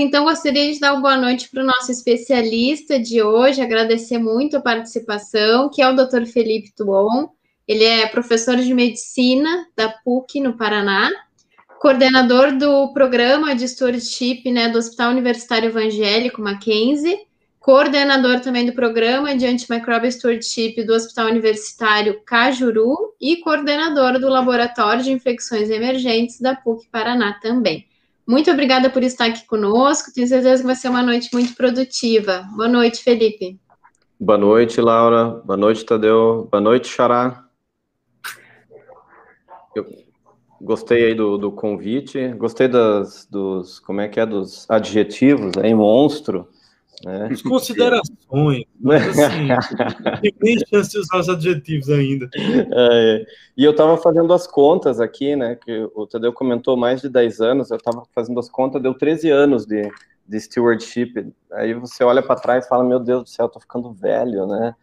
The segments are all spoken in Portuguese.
então gostaria de dar uma boa noite para o nosso especialista de hoje, agradecer muito a participação, que é o Dr. Felipe Tuon. Ele é professor de medicina da PUC no Paraná, coordenador do programa de stewardship, né, do Hospital Universitário Evangélico Mackenzie, coordenador também do programa de antimicrobial stewardship do Hospital Universitário Cajuru e coordenador do Laboratório de Infecções Emergentes da PUC Paraná também. Muito obrigada por estar aqui conosco, tenho certeza que vai ser uma noite muito produtiva. Boa noite, Felipe. Boa noite, Laura. Boa noite, Tadeu. Boa noite, Xará. Eu gostei aí do convite, gostei dos adjetivos aí, monstro, né? As considerações, mas assim, tem nem chance de usar os adjetivos ainda. E eu estava fazendo as contas aqui, né, que o Tadeu comentou mais de 10 anos, eu estava fazendo as contas, deu 13 anos de stewardship, aí você olha para trás e fala, meu Deus do céu, eu tô ficando velho, né,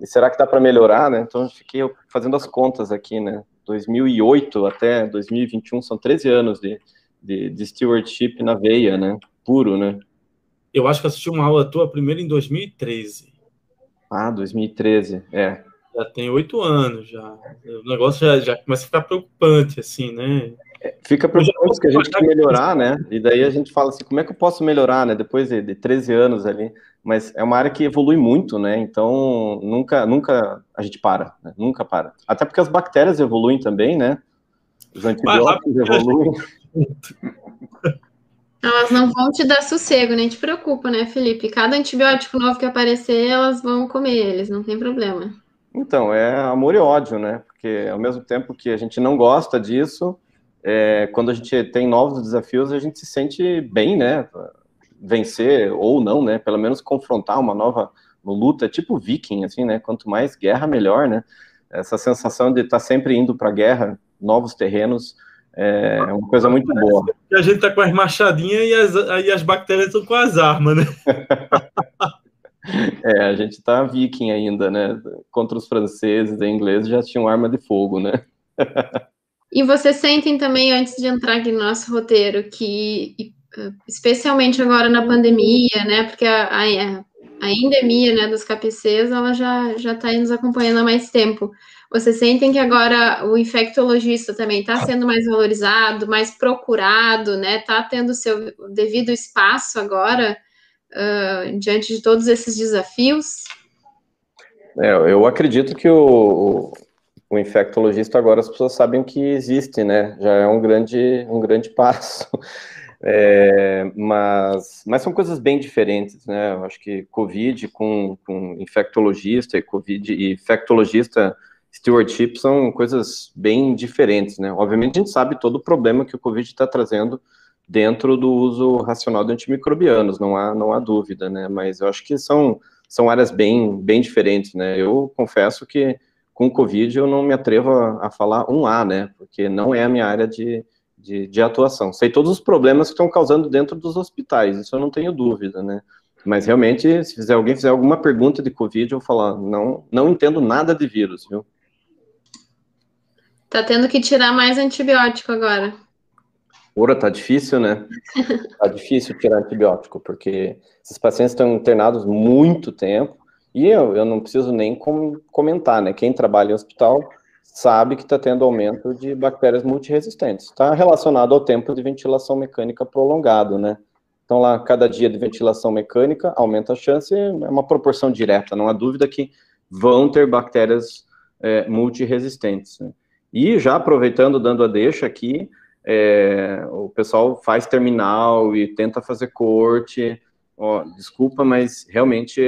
e será que dá para melhorar, né, então eu fiquei fazendo as contas aqui, né, 2008 até 2021, são 13 anos de stewardship na veia, né, puro, né. Eu acho que assisti uma aula tua primeiro em 2013. Ah, 2013, é. Já tem 8 anos, já. O negócio já começa a ficar preocupante, assim, né? Fica preocupante porque a gente quer melhorar, né? E daí a gente fala assim, como é que eu posso melhorar, né? Depois de 13 anos ali. Mas é uma área que evolui muito, né? Então, nunca a gente para, né? Nunca para. Até porque as bactérias evoluem também, né? Os antibióticos evoluem. Elas não vão te dar sossego, nem te preocupa, né, Felipe? Cada antibiótico novo que aparecer, elas vão comer eles, não tem problema. Então, é amor e ódio, né? Porque ao mesmo tempo que a gente não gosta disso, quando a gente tem novos desafios, a gente se sente bem, né? Vencer ou não, né? Pelo menos confrontar uma nova luta, tipo viking, assim, né? Quanto mais guerra, melhor, né? Essa sensação de estar sempre indo para a guerra, novos terrenos, é uma coisa muito boa. A gente tá com as machadinhas e as bactérias estão com as armas, né? A gente tá viking ainda, né? Contra os franceses e ingleses já tinham arma de fogo, né? E vocês sentem também, antes de entrar aqui no nosso roteiro, que, especialmente agora na pandemia, né? Porque a endemia, né, dos KPCs, ela já tá nos acompanhando há mais tempo. Vocês sentem que agora o infectologista também está sendo mais valorizado, mais procurado, né? Está tendo seu devido espaço agora, diante de todos esses desafios? Eu acredito que o infectologista agora as pessoas sabem que existe, né? Já é um grande passo. Mas são coisas bem diferentes, né? Eu acho que Covid com infectologista e Covid e infectologista stewardship são coisas bem diferentes, né? Obviamente a gente sabe todo o problema que o Covid está trazendo dentro do uso racional de antimicrobianos, não há dúvida, né? Mas eu acho que são áreas bem diferentes, né? Eu confesso que com o Covid eu não me atrevo a falar A, né? Porque não é a minha área de atuação. Sei todos os problemas que estão causando dentro dos hospitais, isso eu não tenho dúvida, né? Mas realmente, se alguém fizer alguma pergunta de Covid, eu vou falar, não entendo nada de vírus, viu? Tá tendo que tirar mais antibiótico agora. Ora, tá difícil, né? Tá difícil tirar antibiótico, porque esses pacientes estão internados muito tempo, e eu não preciso nem comentar, né? Quem trabalha em hospital sabe que está tendo aumento de bactérias multiresistentes. Está relacionado ao tempo de ventilação mecânica prolongado, né? Então, lá, cada dia de ventilação mecânica aumenta a chance, é uma proporção direta, não há dúvida que vão ter bactérias multiresistentes, né? E já aproveitando, dando a deixa aqui, o pessoal faz terminal e tenta fazer corte, desculpa, mas realmente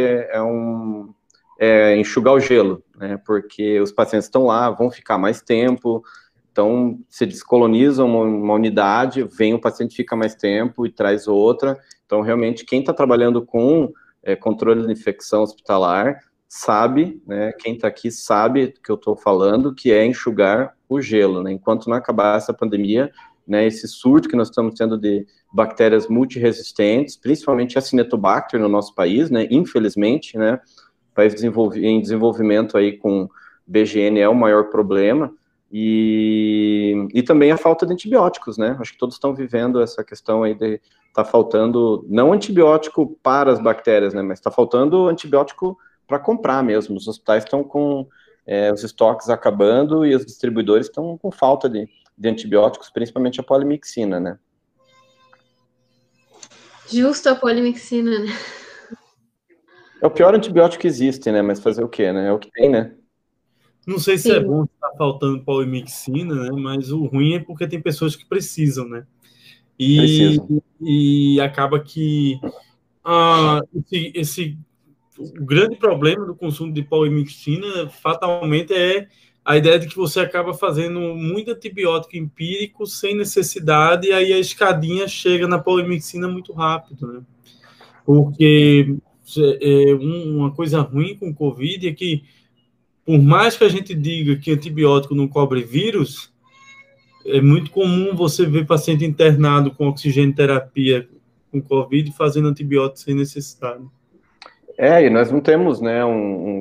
enxugar o gelo, né, porque os pacientes estão lá, vão ficar mais tempo, então se descolonizam uma unidade, vem o paciente, fica mais tempo e traz outra, então realmente quem está trabalhando com controle de infecção hospitalar sabe, né, quem está aqui sabe do que eu estou falando, que é enxugar o gelo, né, enquanto não acabar essa pandemia, né, esse surto que nós estamos tendo de bactérias multiresistentes, principalmente Acinetobacter no nosso país, né, infelizmente, né, país em desenvolvimento aí com BGN é o maior problema, E também a falta de antibióticos, né? Acho que todos estão vivendo essa questão aí de tá faltando, não antibiótico para as bactérias, né? Mas está faltando antibiótico para comprar mesmo. Os hospitais estão com os estoques acabando e os distribuidores estão com falta de antibióticos, principalmente a polimixina, né? Justo a polimixina, né? É o pior antibiótico que existe, né? Mas fazer o quê, né? É o que tem, né? Não sei se Sim. é bom estar faltando polimixina, né? Mas o ruim é porque tem pessoas que precisam, né? E acaba que o grande problema do consumo de polimixina, fatalmente, é a ideia de que você acaba fazendo muito antibiótico empírico sem necessidade, e aí a escadinha chega na polimixina muito rápido, né? Porque uma coisa ruim com o Covid é que, por mais que a gente diga que antibiótico não cobre vírus, é muito comum você ver paciente internado com oxigênio terapia com Covid fazendo antibiótico sem necessidade. E nós não temos, né,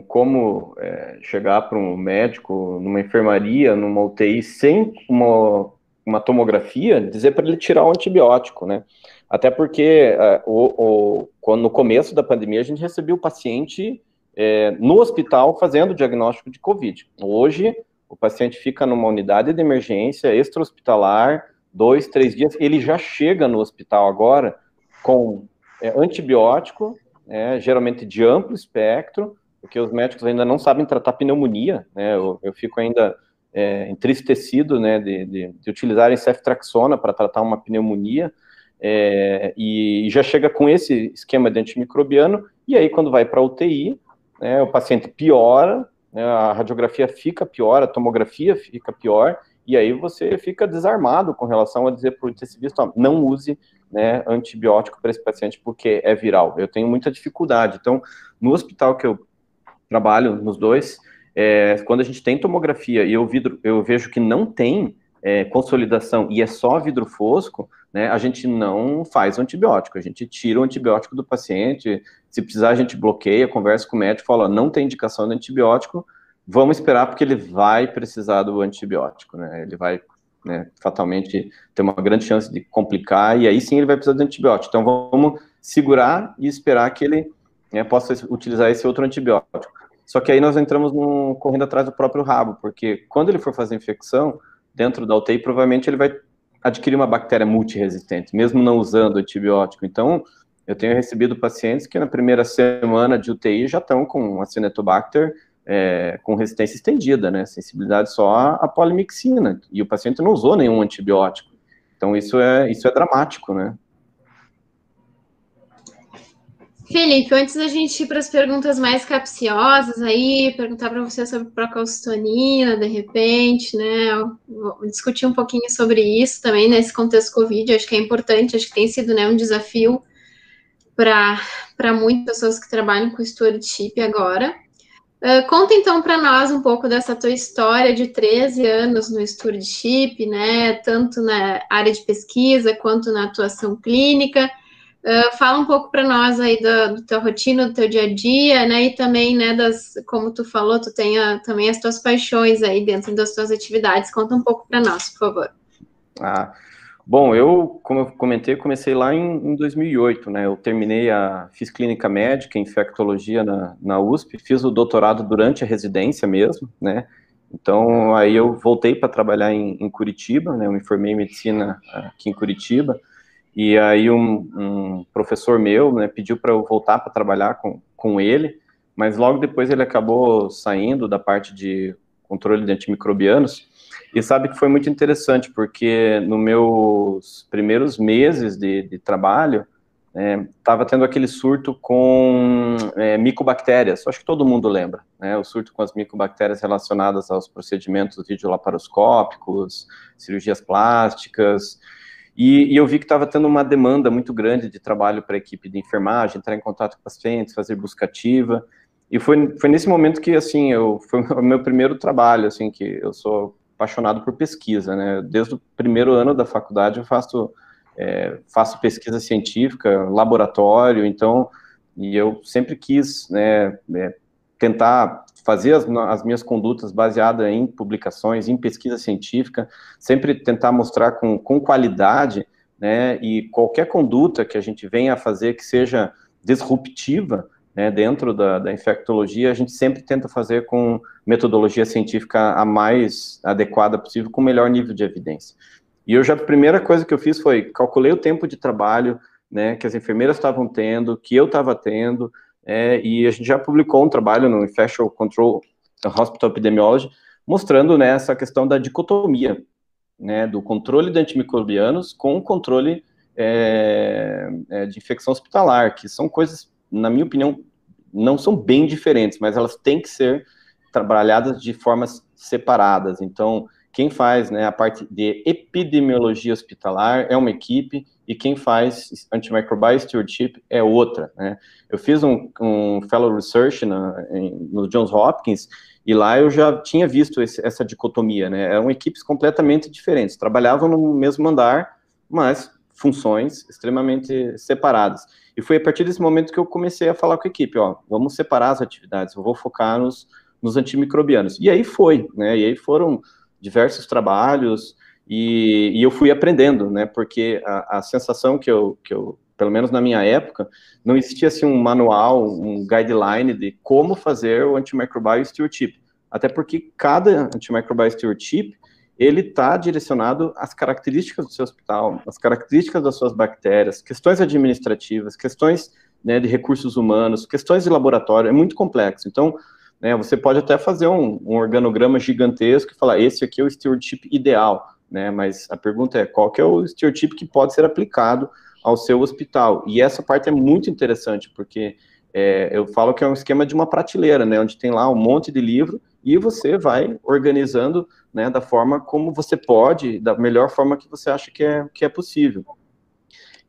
como chegar para um médico, numa enfermaria, numa UTI, sem uma tomografia, dizer para ele tirar o antibiótico, né? Até porque quando, no começo da pandemia, a gente recebia o paciente no hospital fazendo o diagnóstico de Covid. Hoje, o paciente fica numa unidade de emergência extra-hospitalar, 2, 3 dias, ele já chega no hospital agora com antibiótico, geralmente de amplo espectro, porque os médicos ainda não sabem tratar pneumonia, né? Eu fico ainda entristecido, né, de utilizarem ceftriaxona para tratar uma pneumonia, e já chega com esse esquema de antimicrobiano, e aí quando vai para a UTI, o paciente piora, né, a radiografia fica pior, a tomografia fica pior, e aí você fica desarmado com relação a dizer para o intensivista, não use, né, antibiótico para esse paciente porque é viral. Eu tenho muita dificuldade. Então, no hospital que eu trabalho, nos dois, quando a gente tem tomografia e eu vejo que não tem consolidação e é só vidro fosco, né, a gente não faz antibiótico, a gente tira o antibiótico do paciente, se precisar a gente bloqueia, conversa com o médico, fala, não tem indicação de antibiótico, vamos esperar porque ele vai precisar do antibiótico, né, ele vai, né, fatalmente ter uma grande chance de complicar, e aí sim ele vai precisar de antibiótico, então vamos segurar e esperar que ele possa utilizar esse outro antibiótico. Só que aí nós entramos correndo atrás do próprio rabo, porque quando ele for fazer infecção, dentro da UTI, provavelmente ele vai adquirir uma bactéria multiresistente, mesmo não usando antibiótico. Então, eu tenho recebido pacientes que na primeira semana de UTI já estão com Acinetobacter com resistência estendida, né, sensibilidade só à polimixina, e o paciente não usou nenhum antibiótico. Então, isso é dramático, né. Felipe, antes da gente ir para as perguntas mais capciosas aí, perguntar para você sobre procalcitonina, de repente, né, vou discutir um pouquinho sobre isso também nesse contexto Covid, acho que é importante, acho que tem sido, né, um desafio para muitas pessoas que trabalham com stewardship agora. Conta então para nós um pouco dessa tua história de 13 anos no stewardship, né, tanto na área de pesquisa quanto na atuação clínica. Fala um pouco para nós aí do teu rotina, do teu dia a dia, né, e também, né, como tu falou, tu tem também as tuas paixões aí dentro das tuas atividades. Conta um pouco para nós, por favor. Bom, como eu comentei, comecei lá em 2008, né, eu fiz clínica médica, infectologia na USP, fiz o doutorado durante a residência mesmo, né, então aí eu voltei para trabalhar em Curitiba, né, eu me formei em medicina aqui em Curitiba, e aí um professor meu, né, pediu para eu voltar para trabalhar com ele, mas logo depois ele acabou saindo da parte de controle de antimicrobianos, e sabe que foi muito interessante, porque nos meus primeiros meses de trabalho, estava tendo aquele surto com micobactérias, acho que todo mundo lembra, né, o surto com as micobactérias relacionadas aos procedimentos videolaparoscópicos, cirurgias plásticas, e eu vi que estava tendo uma demanda muito grande de trabalho para a equipe de enfermagem, entrar em contato com pacientes, fazer busca ativa, e foi nesse momento que, assim, foi o meu primeiro trabalho, assim, que eu sou apaixonado por pesquisa, né, desde o primeiro ano da faculdade eu faço pesquisa científica, laboratório, então, e eu sempre quis, né, tentar fazer as minhas condutas baseadas em publicações, em pesquisa científica, sempre tentar mostrar com qualidade, né, e qualquer conduta que a gente venha a fazer que seja disruptiva, né, dentro da infectologia, a gente sempre tenta fazer com metodologia científica a mais adequada possível, com o melhor nível de evidência. E a primeira coisa que eu fiz foi, calculei o tempo de trabalho, né, que as enfermeiras estavam tendo, que eu estava tendo, e a gente já publicou um trabalho no Infection Control Hospital Epidemiology, mostrando, né, essa questão da dicotomia, né, do controle de antimicrobianos com o controle de infecção hospitalar, que são coisas, na minha opinião, não são bem diferentes, mas elas têm que ser trabalhadas de formas separadas. Então, quem faz, né, a parte de epidemiologia hospitalar é uma equipe, e quem faz antimicrobial stewardship é outra, né? Eu fiz um fellow research no Johns Hopkins, e lá eu já tinha visto essa dicotomia, né? Eram equipes completamente diferentes, trabalhavam no mesmo andar, mas funções extremamente separadas. E foi a partir desse momento que eu comecei a falar com a equipe, ó, vamos separar as atividades, eu vou focar nos antimicrobianos. E aí foi, né? E aí foram diversos trabalhos, e eu fui aprendendo, né, porque a sensação que eu, pelo menos na minha época, não existia assim um manual, um guideline de como fazer o antimicrobial stewardship, até porque cada antimicrobial stewardship, ele está direcionado às características do seu hospital, às características das suas bactérias, questões administrativas, questões, né, de recursos humanos, questões de laboratório, é muito complexo. Então, né, você pode até fazer um organograma gigantesco e falar, esse aqui é o stewardship ideal, né, mas a pergunta é, qual que é o stewardship que pode ser aplicado ao seu hospital? E essa parte é muito interessante, porque eu falo que é um esquema de uma prateleira, né, onde tem lá um monte de livro, e você vai organizando, né, da forma como você pode, da melhor forma que você acha que é possível.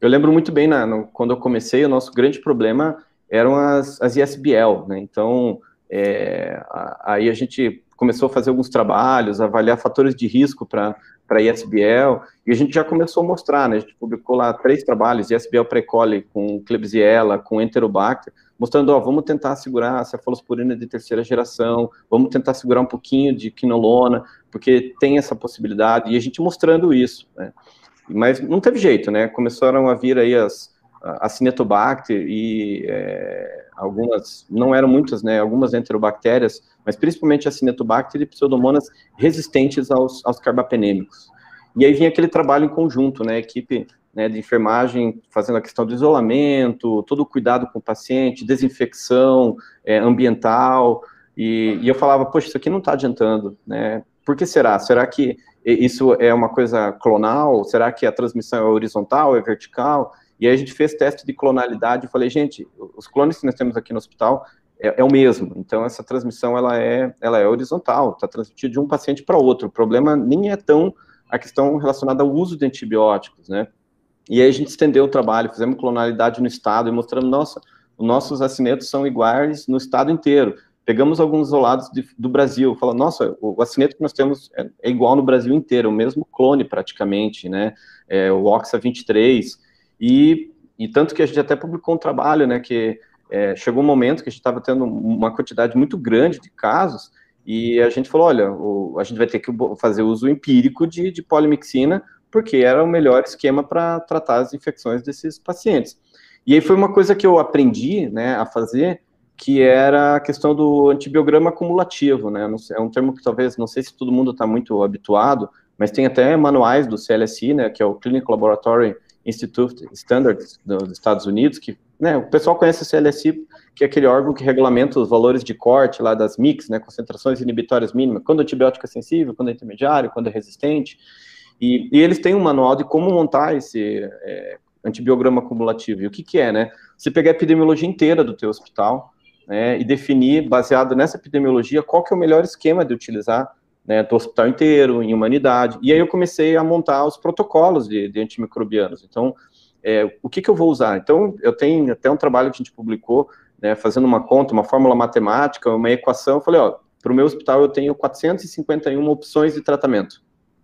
Eu lembro muito bem, quando eu comecei, o nosso grande problema eram as ISBL, né, então... aí a gente começou a fazer alguns trabalhos, avaliar fatores de risco para ISBL, e a gente já começou a mostrar, né, a gente publicou lá 3 trabalhos, ISBL precoli com Klebsiella, com Enterobacter, mostrando, ó, vamos tentar segurar a cefalosporina de 3ª geração, vamos tentar segurar um pouquinho de quinolona, porque tem essa possibilidade, e a gente mostrando isso, né, mas não teve jeito, né, começaram a vir aí as Acinetobacter e algumas, não eram muitas, né, algumas enterobactérias, mas principalmente Acinetobacter e Pseudomonas resistentes aos carbapenêmicos. E aí vinha aquele trabalho em conjunto, né, equipe, né, de enfermagem fazendo a questão do isolamento, todo o cuidado com o paciente, desinfecção ambiental, e eu falava, poxa, isso aqui não está adiantando, né, por que será? Será que isso é uma coisa clonal? Será que a transmissão é horizontal, é vertical? E aí a gente fez teste de clonalidade e falei, gente, os clones que nós temos aqui no hospital é o mesmo. Então, essa transmissão, ela é horizontal, está transmitida de um paciente para outro. O problema nem é tão a questão relacionada ao uso de antibióticos, né? E aí a gente estendeu o trabalho, fizemos clonalidade no estado e mostramos, nossa, os nossos acinetos são iguais no estado inteiro. Pegamos alguns isolados do Brasil, falamos, nossa, o acineto que nós temos é igual no Brasil inteiro, o mesmo clone praticamente, né? O OXA23, e tanto que a gente até publicou um trabalho, né, que chegou um momento que a gente estava tendo uma quantidade muito grande de casos, e a gente falou, olha, a gente vai ter que fazer uso empírico de polimixina, porque era o melhor esquema para tratar as infecções desses pacientes. E aí foi uma coisa que eu aprendi, né, a fazer, que era a questão do antibiograma acumulativo, né, é um termo que talvez, não sei se todo mundo está muito habituado, mas tem até manuais do CLSI, né, que é o Clinical Laboratory Institute Standards dos Estados Unidos, que, né, o pessoal conhece o CLSI, que é aquele órgão que regulamenta os valores de corte lá das MICs, né, concentrações inibitórias mínimas, quando o antibiótico é sensível, quando é intermediário, quando é resistente, e eles têm um manual de como montar esse antibiograma acumulativo. E o que é, né? Você pegar a epidemiologia inteira do teu hospital, né, e definir, baseado nessa epidemiologia, qual que é o melhor esquema de utilizar, né, do hospital inteiro, em humanidade. E aí eu comecei a montar os protocolos de antimicrobianos. Então, o que eu vou usar? Então, eu tenho até um trabalho que a gente publicou, né, fazendo uma conta, uma fórmula matemática, uma equação. Eu falei, ó, para o meu hospital eu tenho 451 opções de tratamento.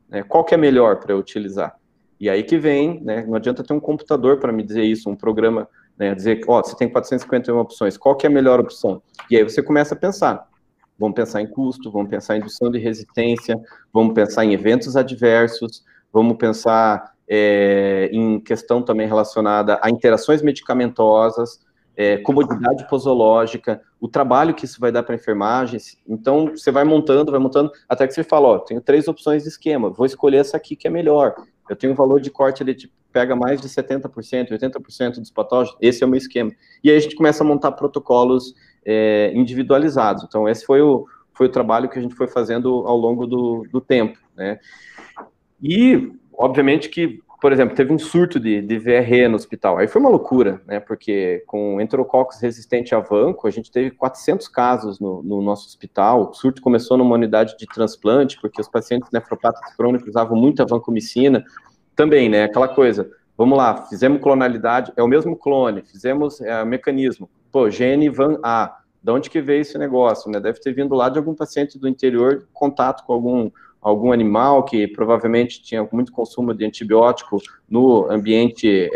Né, qual que é melhor para eu utilizar? E aí que vem, né, não adianta ter um computador para me dizer isso, um programa, né, dizer, ó, você tem 451 opções, qual que é a melhor opção? E aí você começa a pensar. vamos pensar em custo, vamos pensar em indução de resistência, vamos pensar em eventos adversos, vamos pensar em questão também relacionada a interações medicamentosas, comodidade posológica, o trabalho que isso vai dar para a enfermagem. Então, você vai montando, até que você fala, ó, tenho 3 opções de esquema, vou escolher essa aqui que é melhor. Eu tenho um valor de corte, ele pega mais de 70%, 80% dos patógenos, esse é o meu esquema. E aí a gente começa a montar protocolos individualizados. Então, esse foi o trabalho que a gente foi fazendo ao longo do tempo, né? E, obviamente, que, por exemplo, teve um surto de VRE no hospital. Aí foi uma loucura, né? Porque com enterococcus resistente a vanco, a gente teve 400 casos no nosso hospital. O surto começou numa unidade de transplante, porque os pacientes nefropatas crônicos usavam muita vancomicina. Também, né? Aquela coisa, vamos lá, fizemos clonalidade, é o mesmo clone, fizemos mecanismo. Pô, gene van A, de onde que veio esse negócio, né? Deve ter vindo lá de algum paciente do interior, contato com algum animal que provavelmente tinha muito consumo de antibiótico no ambiente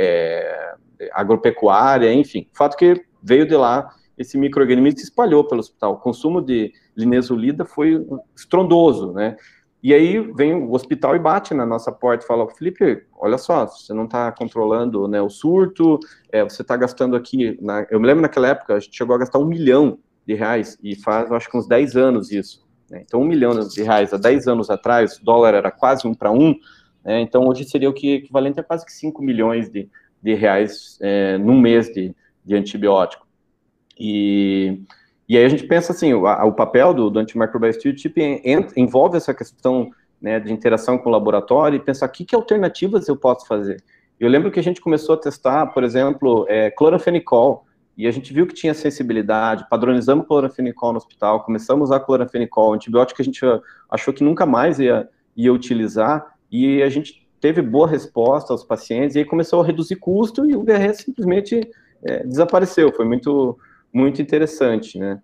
agropecuária, enfim. O fato que veio de lá, esse micro-organismo se espalhou pelo hospital. O consumo de linezolida foi estrondoso, né? E aí vem o hospital e bate na nossa porta e fala, Felipe, olha só, você não está controlando, né, o surto, você está gastando aqui, eu me lembro naquela época, a gente chegou a gastar R$1 milhão, e faz, eu acho que uns 10 anos isso. Né? Então, R$1 milhão há 10 anos atrás, o dólar era quase 1 para 1, né? Então hoje seria o que equivalente a quase que 5 milhões de reais num mês de antibiótico. E aí a gente pensa assim, o papel do antimicrobial stewardship envolve essa questão, né, de interação com o laboratório e pensar que alternativas eu posso fazer. Eu lembro que a gente começou a testar, por exemplo, cloranfenicol, e a gente viu que tinha sensibilidade, padronizamos cloranfenicol no hospital, começamos a usar cloranfenicol, antibiótico que a gente achou que nunca mais ia utilizar, e a gente teve boa resposta aos pacientes, e aí começou a reduzir custo, e o VRE simplesmente desapareceu, foi muito interessante, né?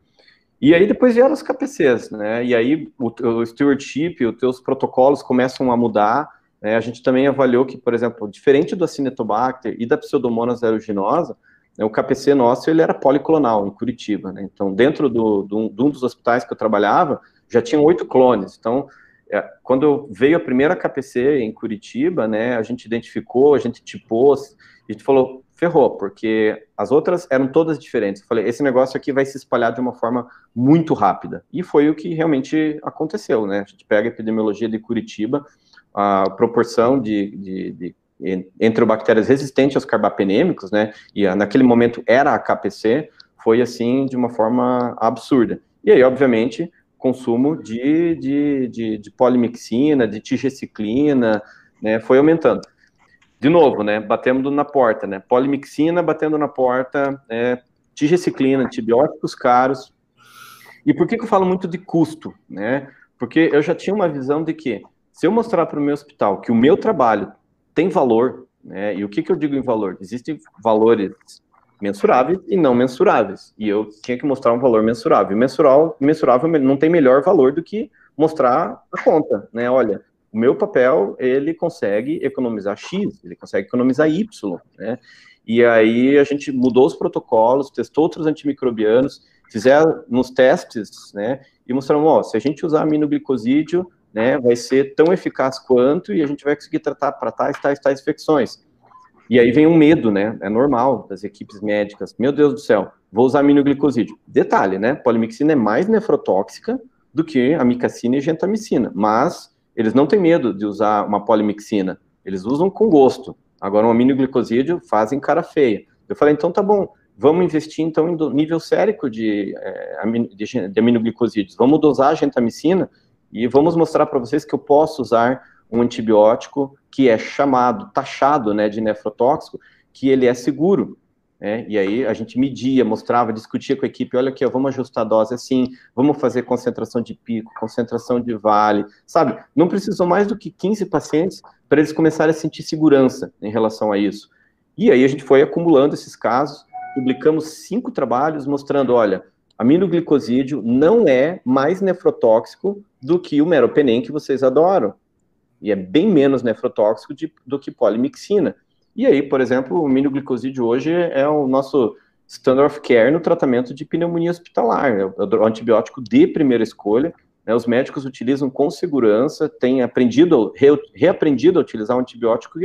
E aí depois vieram os KPCs, né? E aí o stewardship, os teus protocolos começam a mudar, né? A gente também avaliou que, por exemplo, diferente do Acinetobacter e da Pseudomonas aeruginosa, né, o KPC nosso, ele era policlonal, em Curitiba, né? Então, dentro de um dos hospitais que eu trabalhava, já tinham 8 clones. Então, quando veio a primeira KPC em Curitiba, né, a gente identificou, a gente tipou, a gente falou, ferrou, porque as outras eram todas diferentes. Eu falei, esse negócio aqui vai se espalhar de uma forma muito rápida. E foi o que realmente aconteceu, né? A gente pega a epidemiologia de Curitiba, a proporção de enterobactérias resistentes aos carbapenêmicos, né? E naquele momento era a KPC, foi assim de uma forma absurda. E aí, obviamente, consumo de polimixina, de tigeciclina, né? Foi aumentando. De novo, né, batendo na porta, né, polimixina batendo na porta, tigeciclina, antibióticos caros. E por que eu falo muito de custo, né? Porque eu já tinha uma visão de que, se eu mostrar para o meu hospital que o meu trabalho tem valor, né, e o que eu digo em valor? Existem valores mensuráveis e não mensuráveis, e eu tinha que mostrar um valor mensurável. Mensurável não tem melhor valor do que mostrar a conta, né, olha, o meu papel, ele consegue economizar X, ele consegue economizar Y, né? E aí a gente mudou os protocolos, testou outros antimicrobianos, fizeram nos testes, né? E mostramos, ó, se a gente usar aminoglicosídeo, né, vai ser tão eficaz quanto e a gente vai conseguir tratar para tais infecções. E aí vem um medo, né? É normal das equipes médicas. Meu Deus do céu, vou usar aminoglicosídeo. Detalhe, né? Polimixina é mais nefrotóxica do que a amicacina e gentamicina, mas eles não têm medo de usar uma polimixina, eles usam com gosto. Agora, um aminoglicosídeo fazem cara feia. Eu falei, então tá bom, vamos investir então em nível sérico de aminoglicosídeos. Vamos dosar a gentamicina e vamos mostrar para vocês que eu posso usar um antibiótico que é taxado, né, de nefrotóxico, que ele é seguro. E aí a gente media, mostrava, discutia com a equipe, olha aqui, ó, vamos ajustar a dose assim, vamos fazer concentração de pico, concentração de vale, sabe? Não precisou mais do que 15 pacientes para eles começarem a sentir segurança em relação a isso. E aí a gente foi acumulando esses casos, publicamos 5 trabalhos mostrando, olha, aminoglicosídeo não é mais nefrotóxico do que o meropenem que vocês adoram, e é bem menos nefrotóxico do que polimixina. E aí, por exemplo, o aminoglicosídeo hoje é o nosso standard of care no tratamento de pneumonia hospitalar, é o antibiótico de primeira escolha, né, os médicos utilizam com segurança, têm reaprendido a utilizar o antibiótico,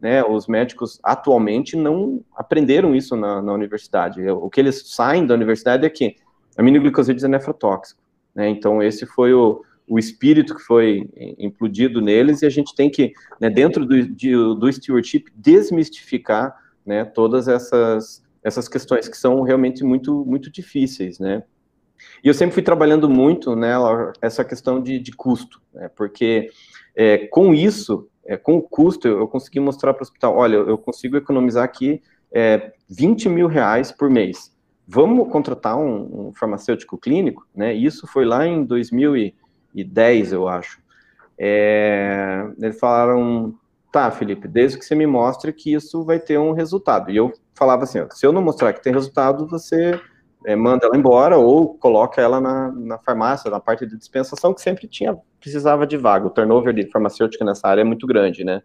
né, os médicos atualmente não aprenderam isso na universidade. O que eles saem da universidade é que aminoglicosídeos é nefrotóxico, né, então esse foi o espírito que foi implodido neles, e a gente tem que, né, dentro do stewardship, desmistificar, né, todas essas questões que são realmente muito, muito difíceis, né. E eu sempre fui trabalhando muito nela, essa questão de custo, né, porque com isso, com o custo, eu consegui mostrar para o hospital, olha, eu consigo economizar aqui 20 mil reais por mês. Vamos contratar um farmacêutico clínico, né, isso foi lá em 2010, eu acho. Eles falaram, tá, Felipe, desde que você me mostre que isso vai ter um resultado. E eu falava assim, ó, se eu não mostrar que tem resultado, você manda ela embora ou coloca ela na farmácia, na parte de dispensação, que sempre precisava de vaga. O turnover de farmacêutica nessa área é muito grande, né?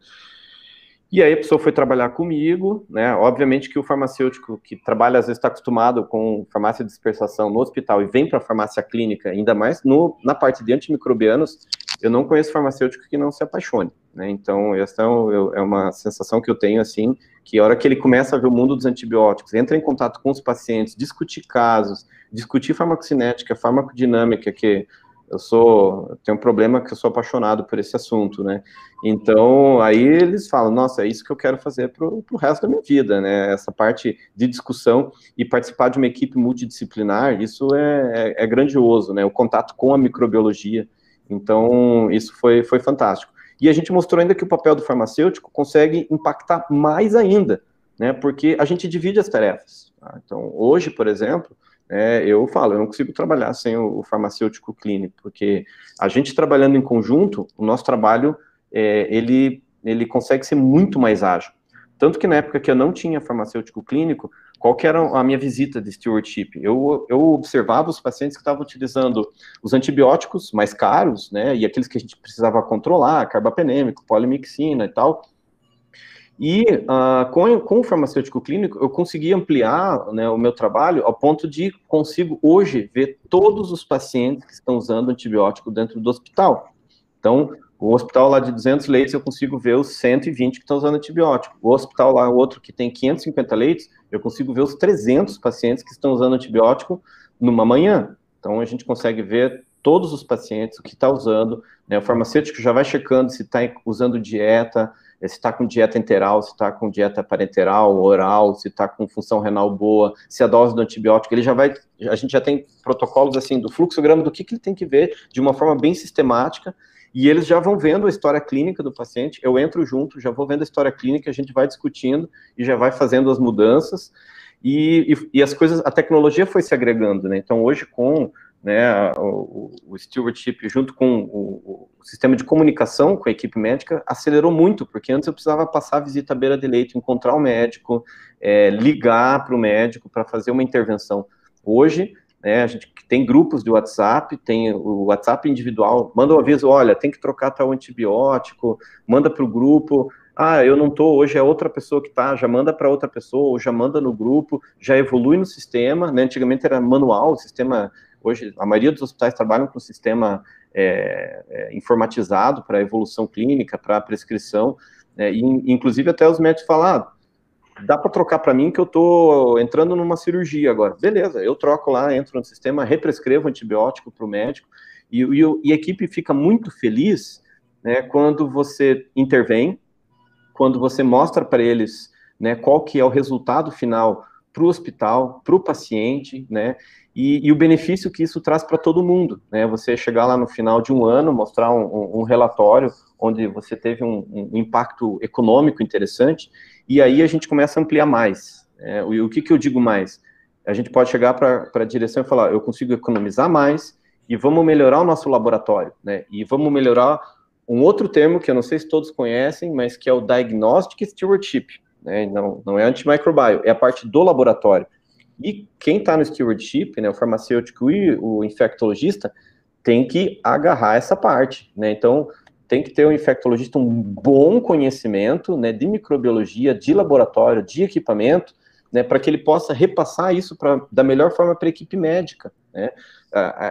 E aí a pessoa foi trabalhar comigo, né? Obviamente que o farmacêutico que trabalha, às vezes está acostumado com farmácia de dispersação no hospital e vem para a farmácia clínica, ainda mais na parte de antimicrobianos, eu não conheço farmacêutico que não se apaixone, né? Então, essa é uma sensação que eu tenho, assim, que a hora que ele começa a ver o mundo dos antibióticos, entra em contato com os pacientes, discutir casos, discutir farmacocinética, farmacodinâmica, que eu tenho um problema que eu sou apaixonado por esse assunto, né? Então, aí eles falam, nossa, é isso que eu quero fazer pro resto da minha vida, né? Essa parte de discussão e participar de uma equipe multidisciplinar, isso é grandioso, né? O contato com a microbiologia. Então, isso foi fantástico. E a gente mostrou ainda que o papel do farmacêutico consegue impactar mais ainda, né? Porque a gente divide as tarefas. Tá? Então, hoje, por exemplo, eu falo, eu não consigo trabalhar sem o farmacêutico clínico, porque a gente trabalhando em conjunto, o nosso trabalho, ele consegue ser muito mais ágil. Tanto que na época que eu não tinha farmacêutico clínico, qual que era a minha visita de stewardship? Eu observava os pacientes que estavam utilizando os antibióticos mais caros, né, e aqueles que a gente precisava controlar, carbapenêmico, polimixina e tal. E com o farmacêutico clínico, eu consegui ampliar, né, o meu trabalho ao ponto de consigo hoje ver todos os pacientes que estão usando antibiótico dentro do hospital. Então, o hospital lá de 200 leitos, eu consigo ver os 120 que estão usando antibiótico. O hospital lá, outro que tem 550 leitos, eu consigo ver os 300 pacientes que estão usando antibiótico numa manhã. Então, a gente consegue ver todos os pacientes, o que está usando, né, o farmacêutico já vai checando se está usando dieta, se está com dieta enteral, se está com dieta parenteral, oral, se está com função renal boa, se a dose do antibiótico, a gente já tem protocolos assim do fluxograma do que ele tem que ver de uma forma bem sistemática, e eles já vão vendo a história clínica do paciente, eu entro junto, já vou vendo a história clínica, a gente vai discutindo e já vai fazendo as mudanças, e as coisas, a tecnologia foi se agregando, né, então hoje com, né, o stewardship junto com o sistema de comunicação com a equipe médica acelerou muito, porque antes eu precisava passar a visita à beira de leito, encontrar o médico, ligar para o médico para fazer uma intervenção. Hoje, né, a gente tem grupos de WhatsApp, tem o WhatsApp individual, manda um aviso, olha, tem que trocar tal antibiótico, manda para o grupo, eu não estou, hoje é outra pessoa que está, já manda para outra pessoa, ou já manda no grupo, já evolui no sistema, né, antigamente era manual, o sistema, hoje a maioria dos hospitais trabalham com o sistema informatizado para evolução clínica, para prescrição, e inclusive até os médicos falam, dá para trocar para mim que eu estou entrando numa cirurgia agora. Beleza, eu troco lá, entro no sistema, represcrevo antibiótico para o médico, e a equipe fica muito feliz, né, quando você intervém, quando você mostra para eles, né, qual que é o resultado final para o hospital, para o paciente, né, e o benefício que isso traz para todo mundo, né, você chegar lá no final de um ano, mostrar um relatório onde você teve um impacto econômico interessante, e aí a gente começa a ampliar mais. E o que eu digo mais? A gente pode chegar para a direção e falar, eu consigo economizar mais, e vamos melhorar o nosso laboratório, né, e vamos melhorar um outro termo que eu não sei se todos conhecem, mas que é o Diagnostic Stewardship, né, não é antimicrobial, é a parte do laboratório. E quem está no stewardship, né, o farmacêutico e o infectologista, tem que agarrar essa parte, né, então tem que ter o infectologista um bom conhecimento, né, de microbiologia, de laboratório, de equipamento, né, para que ele possa repassar isso da melhor forma para a equipe médica, né?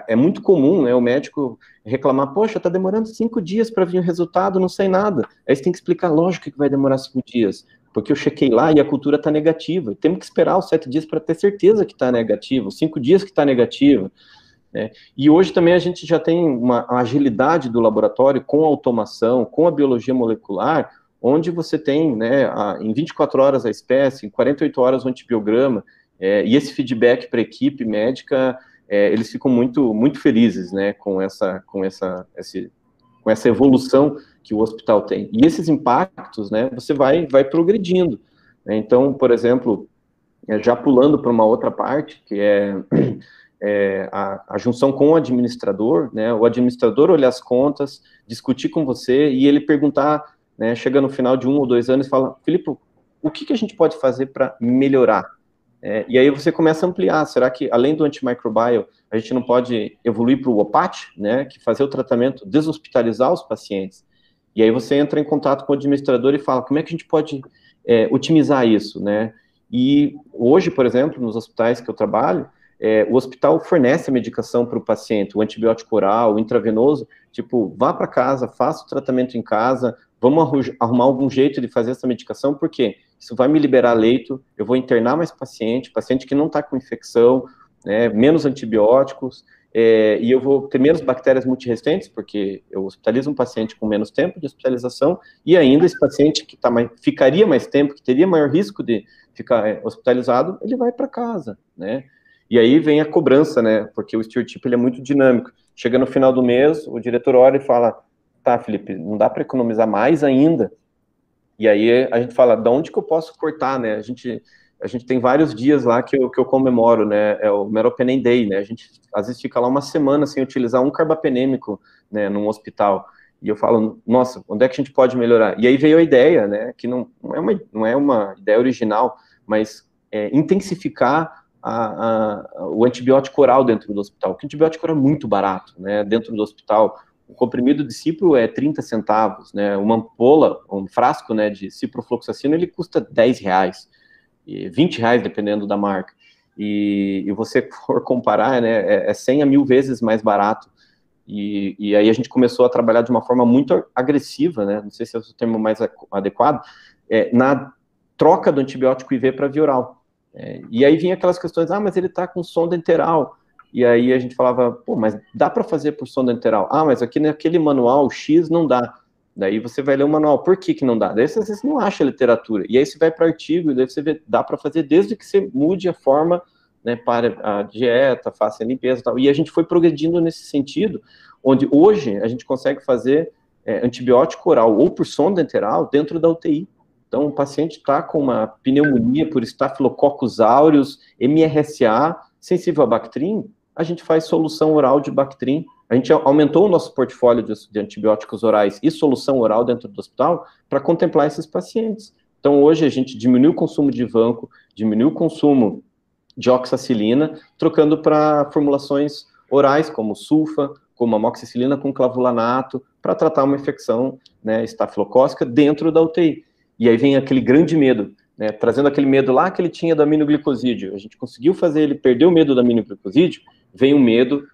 É muito comum, né, o médico reclamar, poxa, está demorando 5 dias para vir o resultado, não sei nada. Aí você tem que explicar, lógico que vai demorar 5 dias, porque eu chequei lá e a cultura está negativa. E temos que esperar os 7 dias para ter certeza que está negativa, os 5 dias que está negativa. Né? E hoje também a gente já tem uma agilidade do laboratório com automação, com a biologia molecular, onde você tem, né, em 24 horas a espécie, em 48 horas o antibiograma, e esse feedback para a equipe médica, eles ficam muito, muito felizes, né, com essa evolução que o hospital tem. E esses impactos, né, você vai progredindo. Né? Então, por exemplo, já pulando para uma outra parte, que é a junção com o administrador, né, o administrador olhar as contas, discutir com você e ele perguntar, né, chega no final de 1 ou 2 anos e fala, Felipe, o que a gente pode fazer para melhorar? E aí você começa a ampliar, será que além do antimicrobial, a gente não pode evoluir para o OPAT, né, que fazer o tratamento, deshospitalizar os pacientes? E aí você entra em contato com o administrador e fala, como é que a gente pode otimizar isso, né? E hoje, por exemplo, nos hospitais que eu trabalho, o hospital fornece a medicação para o paciente, o antibiótico oral, o intravenoso, tipo, vá para casa, faça o tratamento em casa, vamos arrumar algum jeito de fazer essa medicação, porque isso vai me liberar leito, eu vou internar mais paciente que não está com infecção, né, menos antibióticos, e eu vou ter menos bactérias multiresistentes, porque eu hospitalizo um paciente com menos tempo de hospitalização, e ainda esse paciente que ficaria mais tempo, que teria maior risco de ficar hospitalizado, ele vai para casa, né? E aí vem a cobrança, né, porque o stewardship ele é muito dinâmico. Chega no final do mês, o diretor olha e fala, tá, Felipe, não dá para economizar mais ainda. E aí a gente fala, de onde que eu posso cortar, né? A gente tem vários dias lá que eu comemoro, né? É o Meropenem Day, né? A gente às vezes fica lá uma semana sem utilizar um carbapenêmico, né, num hospital. E eu falo, nossa, onde é que a gente pode melhorar? E aí veio a ideia, né, que não é uma ideia original, mas intensificar o antibiótico oral dentro do hospital. Porque o antibiótico oral é muito barato, né, dentro do hospital. O comprimido de cipro é 30 centavos, né, uma ampola, um frasco, né, de ciprofloxacino, ele custa R$10, e R$20, dependendo da marca. E você for comparar, né, 100 a 1000 vezes mais barato. E aí a gente começou a trabalhar de uma forma muito agressiva, né, não sei se é o termo mais adequado, na troca do antibiótico IV para via oral. E aí vinha aquelas questões, mas ele está com sonda enteral. E aí a gente falava, pô, mas dá para fazer por sonda enteral? Mas aqui naquele manual X não dá. Daí você vai ler o manual, por que não dá? Daí você não acha literatura. E aí você vai para artigo, e daí você vê, dá para fazer desde que você mude a forma, né, para a dieta, faça a limpeza e tal. E a gente foi progredindo nesse sentido, onde hoje a gente consegue fazer antibiótico oral ou por sonda enteral dentro da UTI. Então, o paciente está com uma pneumonia por Staphylococcus aureus, MRSA, sensível a Bactrim, a gente faz solução oral de Bactrim. A gente aumentou o nosso portfólio de antibióticos orais e solução oral dentro do hospital para contemplar esses pacientes. Então, hoje a gente diminuiu o consumo de vanco, diminuiu o consumo de oxacilina, trocando para formulações orais, como sulfa, como amoxicilina com clavulanato, para tratar uma infecção, né, estafilocócica dentro da UTI. E aí vem aquele grande medo, né, trazendo aquele medo lá que ele tinha do aminoglicosídeo. A gente conseguiu fazer ele perder o medo do aminoglicosídeo, vem o medo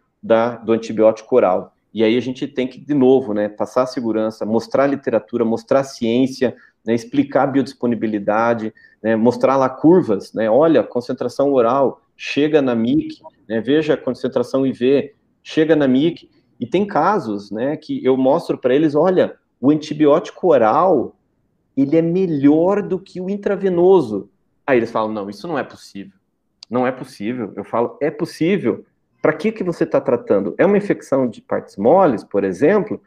do antibiótico oral. E aí a gente tem que, de novo, né, passar a segurança, mostrar a literatura, mostrar a ciência, né, explicar a biodisponibilidade, né, mostrar lá curvas, né, olha, concentração oral chega na MIC, né, veja a concentração IV, chega na MIC, e tem casos, né, que eu mostro para eles, olha, o antibiótico oral, ele é melhor do que o intravenoso. Aí eles falam, não, isso não é possível. Não é possível. Eu falo, é possível. Para que você está tratando? É uma infecção de partes moles, por exemplo?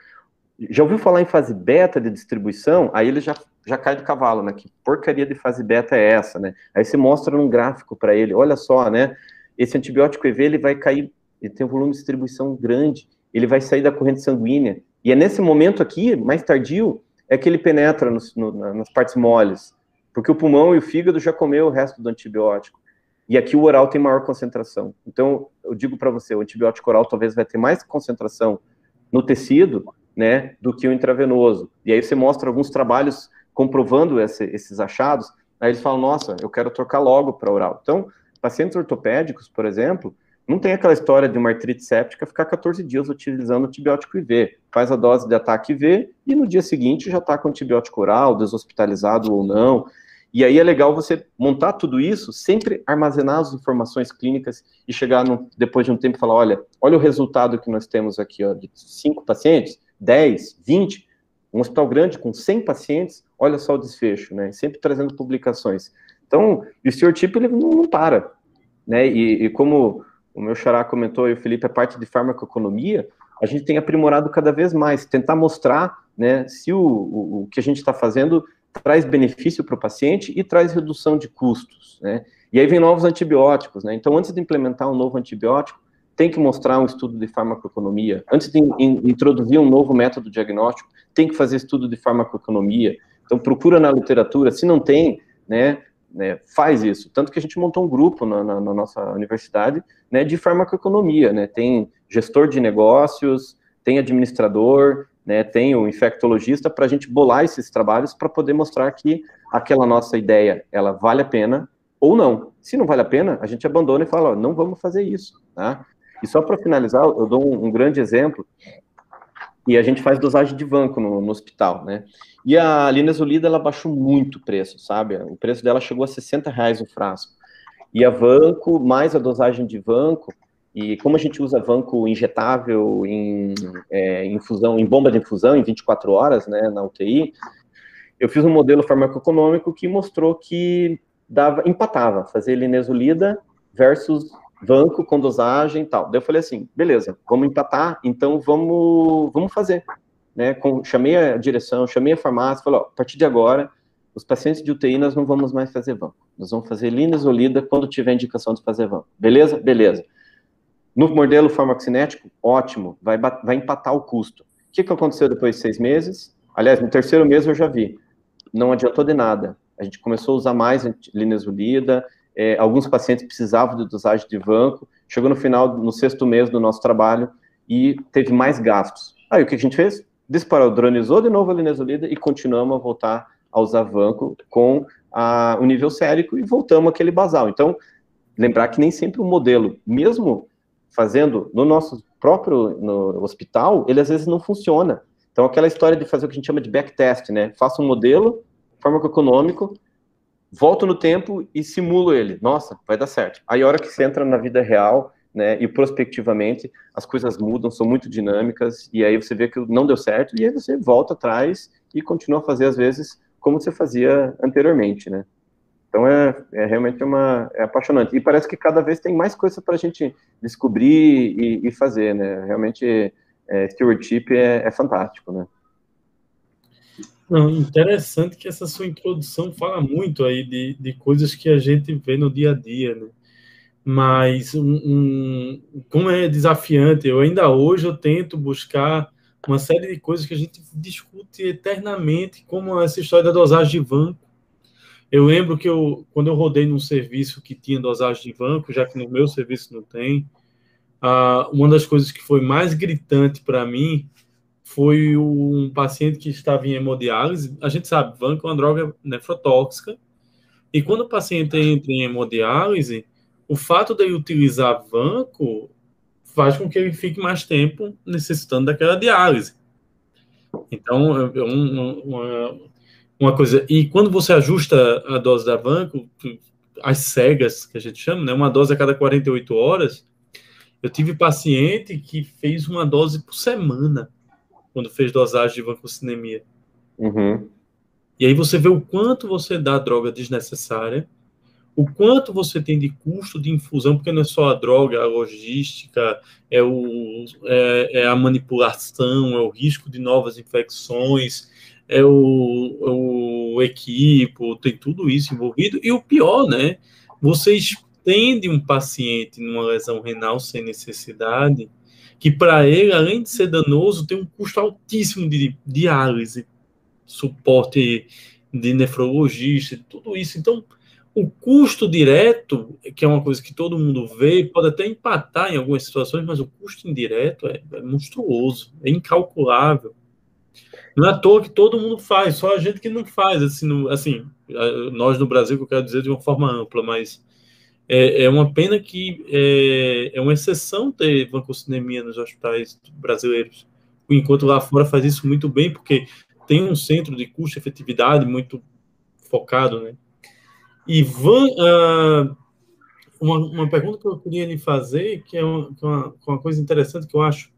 Já ouviu falar em fase beta de distribuição? Aí ele já cai do cavalo, né? Que porcaria de fase beta é essa, né? Aí você mostra num gráfico para ele, olha só, né? Esse antibiótico EV, ele vai cair, ele tem um volume de distribuição grande, ele vai sair da corrente sanguínea. E é nesse momento aqui, mais tardio, é que ele penetra nas partes moles, porque o pulmão e o fígado já comeu o resto do antibiótico. E aqui o oral tem maior concentração. Então, eu digo para você, o antibiótico oral talvez vai ter mais concentração no tecido, né, do que o intravenoso. E aí você mostra alguns trabalhos comprovando esses achados, Aí eles falam, nossa, eu quero trocar logo para oral. Então, pacientes ortopédicos, por exemplo, não tem aquela história de uma artrite séptica ficar 14 dias utilizando antibiótico IV. Faz a dose de ataque IV e no dia seguinte já está com antibiótico oral, deshospitalizado ou não. E aí é legal você montar tudo isso, sempre armazenar as informações clínicas e chegar depois de um tempo e falar, olha o resultado que nós temos aqui, ó, de 5 pacientes, 10, 20, um hospital grande com 100 pacientes, olha só o desfecho, né? Sempre trazendo publicações. Então, o stewardship, ele não para, né? E como o meu xará comentou, e o Felipe, a parte de farmacoeconomia, a gente tem aprimorado cada vez mais, tentar mostrar, né, se o que a gente está fazendo traz benefício para o paciente e traz redução de custos, né? E aí vem novos antibióticos, né? Então, antes de implementar um novo antibiótico, tem que mostrar um estudo de farmacoeconomia. Antes de introduzir um novo método diagnóstico, tem que fazer estudo de farmacoeconomia. Então, procura na literatura, se não tem, né, faz isso. Tanto que a gente montou um grupo na nossa universidade, né, de farmacoeconomia, né? Tem gestor de negócios, tem administrador, né, tem o infectologista, para a gente bolar esses trabalhos para poder mostrar que aquela nossa ideia, ela vale a pena ou não. Se não vale a pena, a gente abandona e fala, ó, não vamos fazer isso, tá? E só para finalizar, eu dou um grande exemplo, e a gente faz dosagem de vanco no hospital, né? E a linezolida, ela baixou muito o preço, sabe? O preço dela chegou a R$60 o frasco. E a vanco, mais a dosagem de vanco, e como a gente usa vanco injetável em infusão, em bomba de infusão, em 24 horas, né, na UTI, eu fiz um modelo farmacoeconômico que mostrou que empatava, fazer linezolida versus vanco com dosagem e tal. Daí eu falei assim, beleza, vamos empatar, então vamos fazer. Né? Chamei a direção, chamei a farmácia, falei, ó, a partir de agora, os pacientes de UTI nós não vamos mais fazer vanco. Nós vamos fazer linezolida quando tiver indicação de fazer vanco. Beleza? Beleza. No modelo farmacocinético, ótimo, vai empatar o custo. O que aconteceu depois de 6 meses? Aliás, no terceiro mês eu já vi. Não adiantou de nada. A gente começou a usar mais linezolida, alguns pacientes precisavam de dosagem de vanco, chegou no final, no 6º mês do nosso trabalho, e teve mais gastos. Aí o que a gente fez? Desparodronizou de novo a linezolida e continuamos a voltar a usar vanco com o nível sérico e voltamos àquele basal. Então, lembrar que nem sempre o modelo, mesmo fazendo no nosso próprio no hospital, ele às vezes não funciona. Então, aquela história de fazer o que a gente chama de backtest, né? Faço um modelo farmacoeconômico, volto no tempo e simulo ele. Nossa, vai dar certo. Aí, a hora que você entra na vida real, né, e prospectivamente, as coisas mudam, são muito dinâmicas, e aí você vê que não deu certo, e aí você volta atrás e continua a fazer, às vezes, como você fazia anteriormente, né? Então, realmente apaixonante. E parece que cada vez tem mais coisa para a gente descobrir e fazer, né? Realmente, stewardship é fantástico, né? Não, interessante que essa sua introdução fala muito aí de coisas que a gente vê no dia a dia, né? Mas como é desafiante, ainda hoje eu tento buscar uma série de coisas que a gente discute eternamente, como essa história da dosagem de vanco. Eu lembro que quando eu rodei num serviço que tinha dosagem de vanco, já que no meu serviço não tem, uma das coisas que foi mais gritante para mim foi um paciente que estava em hemodiálise. A gente sabe, vanco é uma droga nefrotóxica, e quando o paciente entra em hemodiálise, o fato de ele utilizar vanco faz com que ele fique mais tempo necessitando daquela diálise. Então, uma coisa... E quando você ajusta a dose da vanco, as cegas, que a gente chama, né, uma dose a cada 48 horas, eu tive paciente que fez uma dose por semana, quando fez dosagem de vancocinemia. Uhum. E aí você vê o quanto você dá droga desnecessária, o quanto você tem de custo de infusão, porque não é só a droga, a logística, é a manipulação, é o risco de novas infecções, é o equipo, tem tudo isso envolvido. E o pior, né? Você estende um paciente numa lesão renal sem necessidade, que para ele, além de ser danoso, tem um custo altíssimo de diálise, suporte de nefrologista, tudo isso. Então, o custo direto, que é uma coisa que todo mundo vê, pode até empatar em algumas situações, mas o custo indireto é monstruoso, é incalculável. Não é à toa que todo mundo faz, só a gente que não faz, assim, nós no Brasil, que eu quero dizer de uma forma ampla, mas é uma pena que é uma exceção ter vancocinemia nos hospitais brasileiros, enquanto lá fora faz isso muito bem, porque tem um centro de custo-efetividade muito focado, né? E uma pergunta que eu queria lhe fazer, que é uma coisa interessante que eu acho,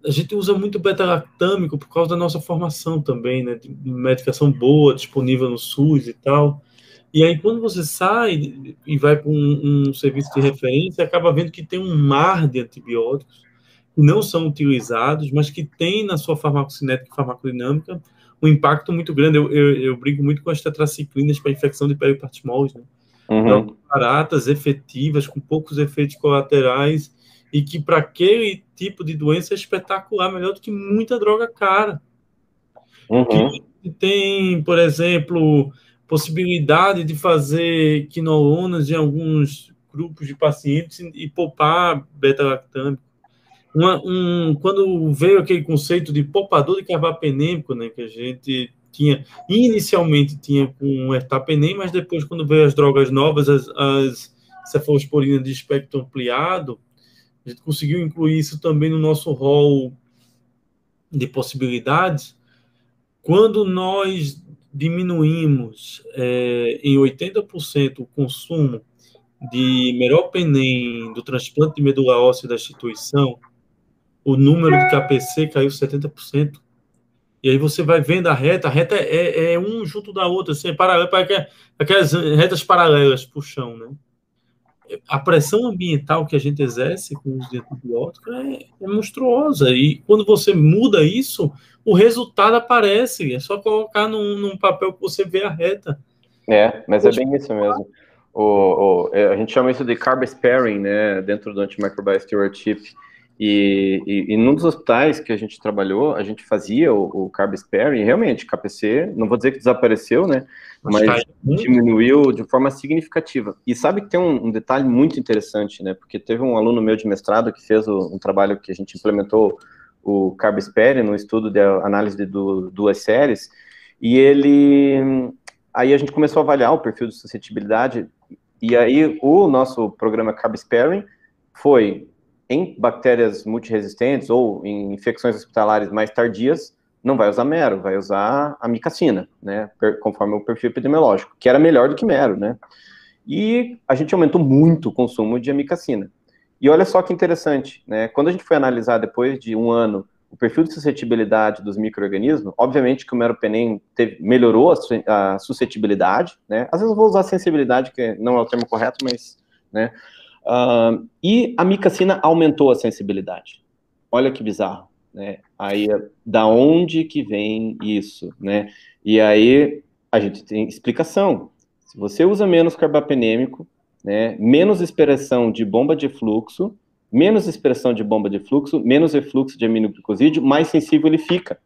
a gente usa muito beta-lactâmico por causa da nossa formação também, né? De medicação boa, disponível no SUS e tal. E aí, quando você sai e vai para um serviço de referência, acaba vendo que tem um mar de antibióticos que não são utilizados, mas que tem na sua farmacocinética e farmacodinâmica um impacto muito grande. Eu brinco muito com as tetraciclinas para infecção de peripartimose, né? Drogas baratas, efetivas, com poucos efeitos colaterais, e que para aquele tipo de doença é espetacular, melhor do que muita droga cara. Que tem, por exemplo, possibilidade de fazer quinolonas em alguns grupos de pacientes e poupar beta-lactâmico. Quando veio aquele conceito de poupador de carbapenêmico, né, que a gente inicialmente tinha com o ertapenem, mas depois, quando veio as drogas novas, as cefalosporinas de espectro ampliado, a gente conseguiu incluir isso também no nosso rol de possibilidades. Quando nós diminuímos em 80% o consumo de meropenem do transplante de medula óssea da instituição, o número de KPC caiu 70%. E aí você vai vendo a reta é um junto da outra, assim, paralelo, aquelas retas paralelas para o chão, né? A pressão ambiental que a gente exerce com o uso de antibiótico é monstruosa. E quando você muda isso, o resultado aparece. É só colocar num papel que você vê a reta. Mas é bem isso mesmo. A gente chama isso de carb sparing, né, dentro do antimicrobial stewardship. E num dos hospitais que a gente trabalhou, a gente fazia o carb sparing, realmente, KPC, não vou dizer que desapareceu, né, mas diminuiu de forma significativa. E sabe que tem um detalhe muito interessante, né, porque teve um aluno meu de mestrado que fez um trabalho que a gente implementou o carb sparing no estudo de análise de duas séries, e aí a gente começou a avaliar o perfil de suscetibilidade, e aí o nosso programa carb sparing foi em bactérias multiresistentes ou em infecções hospitalares mais tardias, não vai usar mero, vai usar amicacina, né, conforme o perfil epidemiológico, que era melhor do que mero, né. E a gente aumentou muito o consumo de amicacina. E olha só que interessante, né, quando a gente foi analisar depois de um ano o perfil de suscetibilidade dos micro-organismos, obviamente que o meropenem melhorou a suscetibilidade, né, às vezes eu vou usar sensibilidade, que não é o termo correto, mas, né, e a amicacina aumentou a sensibilidade. Olha que bizarro, né? Aí, da onde que vem isso, né? E aí, a gente tem explicação. Se você usa menos carbapenêmico, né, menos expressão de bomba de fluxo, menos refluxo de aminoglicosídeo, mais sensível ele fica.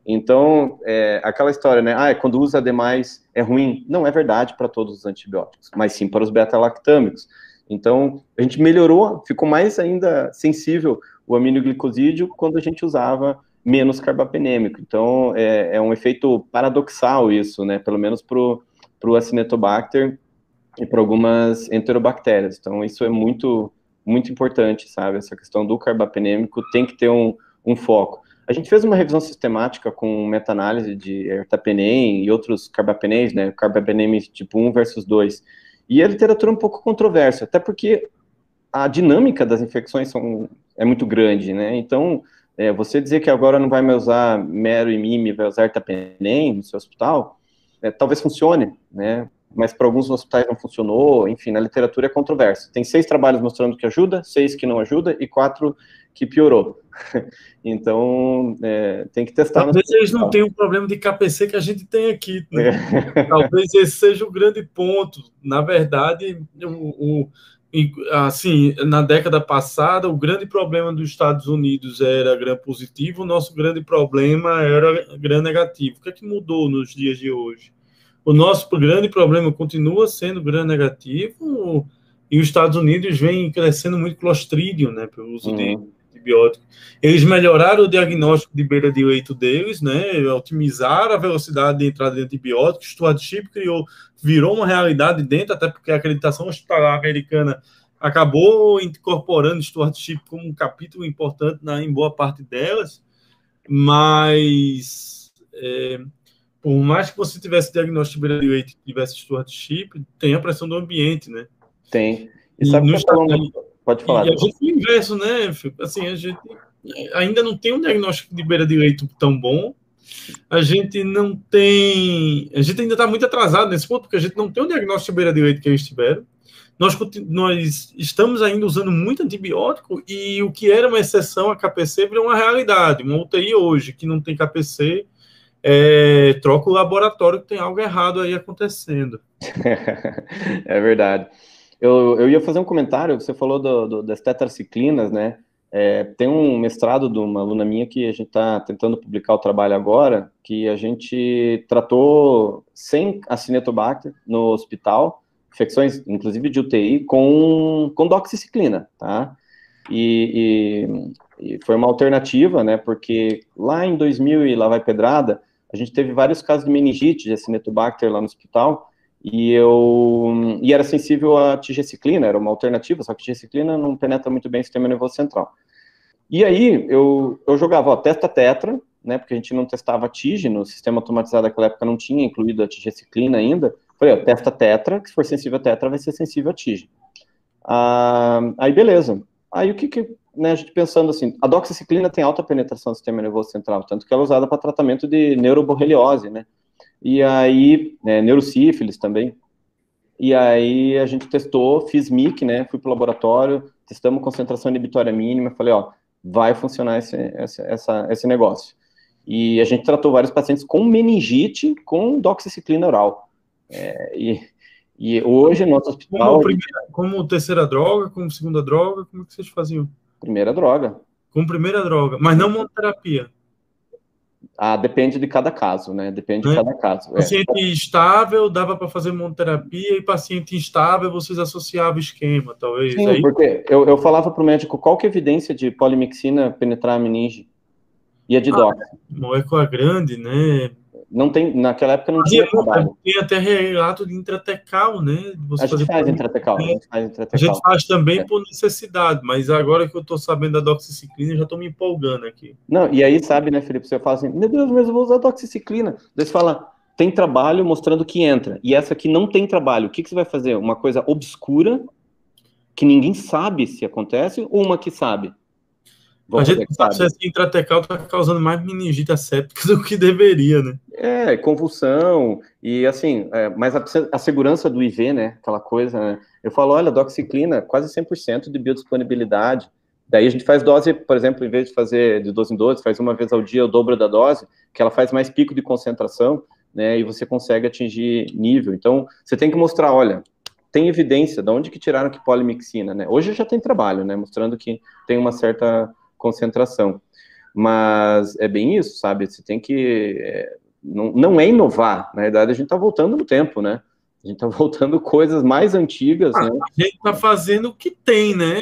Então, aquela história, né? Quando usa demais é ruim. Não é verdade para todos os antibióticos, mas sim para os beta-lactâmicos. Então, a gente melhorou, ficou mais ainda sensível o aminoglicosídeo quando a gente usava menos carbapenêmico. Então, é um efeito paradoxal isso, né? Pelo menos para o Acinetobacter e para algumas enterobactérias. Então, isso é muito, muito importante, sabe? Essa questão do carbapenêmico tem que ter um foco. A gente fez uma revisão sistemática com meta-análise de ertapenem e outros carbapenéis, né? Carbapenem tipo 1 versus 2. E a literatura é um pouco controversa, até porque a dinâmica das infecções é muito grande, né? Então, você dizer que agora não vai mais usar mero e mime, vai usar ertapenem no seu hospital, talvez funcione, né? Mas para alguns hospitais não funcionou, enfim, na literatura é controverso. Tem 6 trabalhos mostrando que ajuda, 6 que não ajuda e 4 que piorou. Então, tem que testar. Talvez eles não tenham o problema de KPC que a gente tem aqui, né? Talvez esse seja o grande ponto. Na verdade, assim, na década passada, o grande problema dos Estados Unidos era gram-positivo, o nosso grande problema era gram-negativo. O que é que mudou nos dias de hoje? O nosso grande problema continua sendo gram-negativo e os Estados Unidos vem crescendo muito Clostridium, né, pelo uso de antibiótico. Eles melhoraram o diagnóstico de beira de leito deles, né? Otimizaram a velocidade de entrada de antibióticos. Stewardship virou uma realidade dentro, até porque a acreditação hospitalar americana acabou incorporando stewardship como um capítulo importante em boa parte delas, mas por mais que você tivesse diagnóstico de beira de leito e tivesse stewardship, tem a pressão do ambiente, né? Tem. E sabe que pode falar. E a gente é o inverso, né? Assim, a gente ainda não tem um diagnóstico de beira de leito tão bom. A gente não tem... A gente ainda está muito atrasado nesse ponto, porque a gente não tem um diagnóstico de beira de leito que eles tiveram. Nós estamos ainda usando muito antibiótico e o que era uma exceção a KPC virou uma realidade. Uma UTI hoje que não tem KPC, troca o laboratório que tem algo errado aí acontecendo. É verdade. Eu ia fazer um comentário, você falou das tetraciclinas, né? Tem um mestrado de uma aluna minha que a gente está tentando publicar o trabalho agora, que a gente tratou sem Acinetobacter no hospital, infecções, inclusive de UTI, com doxiciclina, tá? E foi uma alternativa, né? Porque lá em 2000 e lá vai pedrada, a gente teve vários casos de meningite de Acinetobacter lá no hospital, e era sensível à tigeciclina, era uma alternativa, só que tigeciclina não penetra muito bem o sistema nervoso central. E aí, eu jogava, testa tetra, né, porque a gente não testava tige, no sistema automatizado daquela época não tinha incluído a tigeciclina ainda. Falei, testa tetra, que se for sensível a tetra, vai ser sensível a tige. Aí, beleza. Aí, né, a gente pensando assim, a doxiciclina tem alta penetração no sistema nervoso central, tanto que ela é usada para tratamento de neuroborreliose, né? E aí, neurosífilis também. E aí a gente testou, fiz MIC, né, fui pro laboratório, testamos concentração inibitória mínima, falei, vai funcionar esse negócio. E a gente tratou vários pacientes com meningite, com doxiciclina oral. E hoje, no nosso hospital... Como terceira droga, como segunda droga, como que vocês faziam? Primeira droga. Como primeira droga, mas não monoterapia. Depende de cada caso, né? Depende de cada caso. Paciente estável, dava para fazer monoterapia, e paciente instável, vocês associavam o esquema, talvez. Sim, aí... porque eu falava para o médico qual que é a evidência de polimixina penetrar a meninge e a de dox. Molécula grande, né? Não tem, naquela época não tinha trabalho. Tem até relato de intratecal, né? A gente faz intratecal. A gente faz também por necessidade, mas agora que eu estou sabendo da doxiciclina, já estou me empolgando aqui. Não, e aí, sabe, né, Felipe, você fala assim, meu Deus, mas eu vou usar doxiciclina. Daí você fala, tem trabalho mostrando que entra, e essa aqui não tem trabalho. O que você vai fazer? Uma coisa obscura, que ninguém sabe se acontece, ou uma que sabe? A gente sabe se essa intratecal está causando mais meningite asséptica do que deveria, né? Convulsão, e assim, mas a segurança do IV, né, aquela coisa, né? Eu falo, olha, doxiciclina, quase 100% de biodisponibilidade. Daí a gente faz dose, por exemplo, em vez de fazer de 12 em 12, faz uma vez ao dia o dobro da dose, que ela faz mais pico de concentração, né, e você consegue atingir nível. Então, você tem que mostrar, olha, tem evidência, de onde que tiraram que polimixina, né? Hoje já tem trabalho, né, mostrando que tem uma certa concentração. Mas é bem isso, sabe? Você tem que... não é inovar, na verdade a gente está voltando no tempo, né? A gente está voltando coisas mais antigas, né? A gente está fazendo o que tem, né?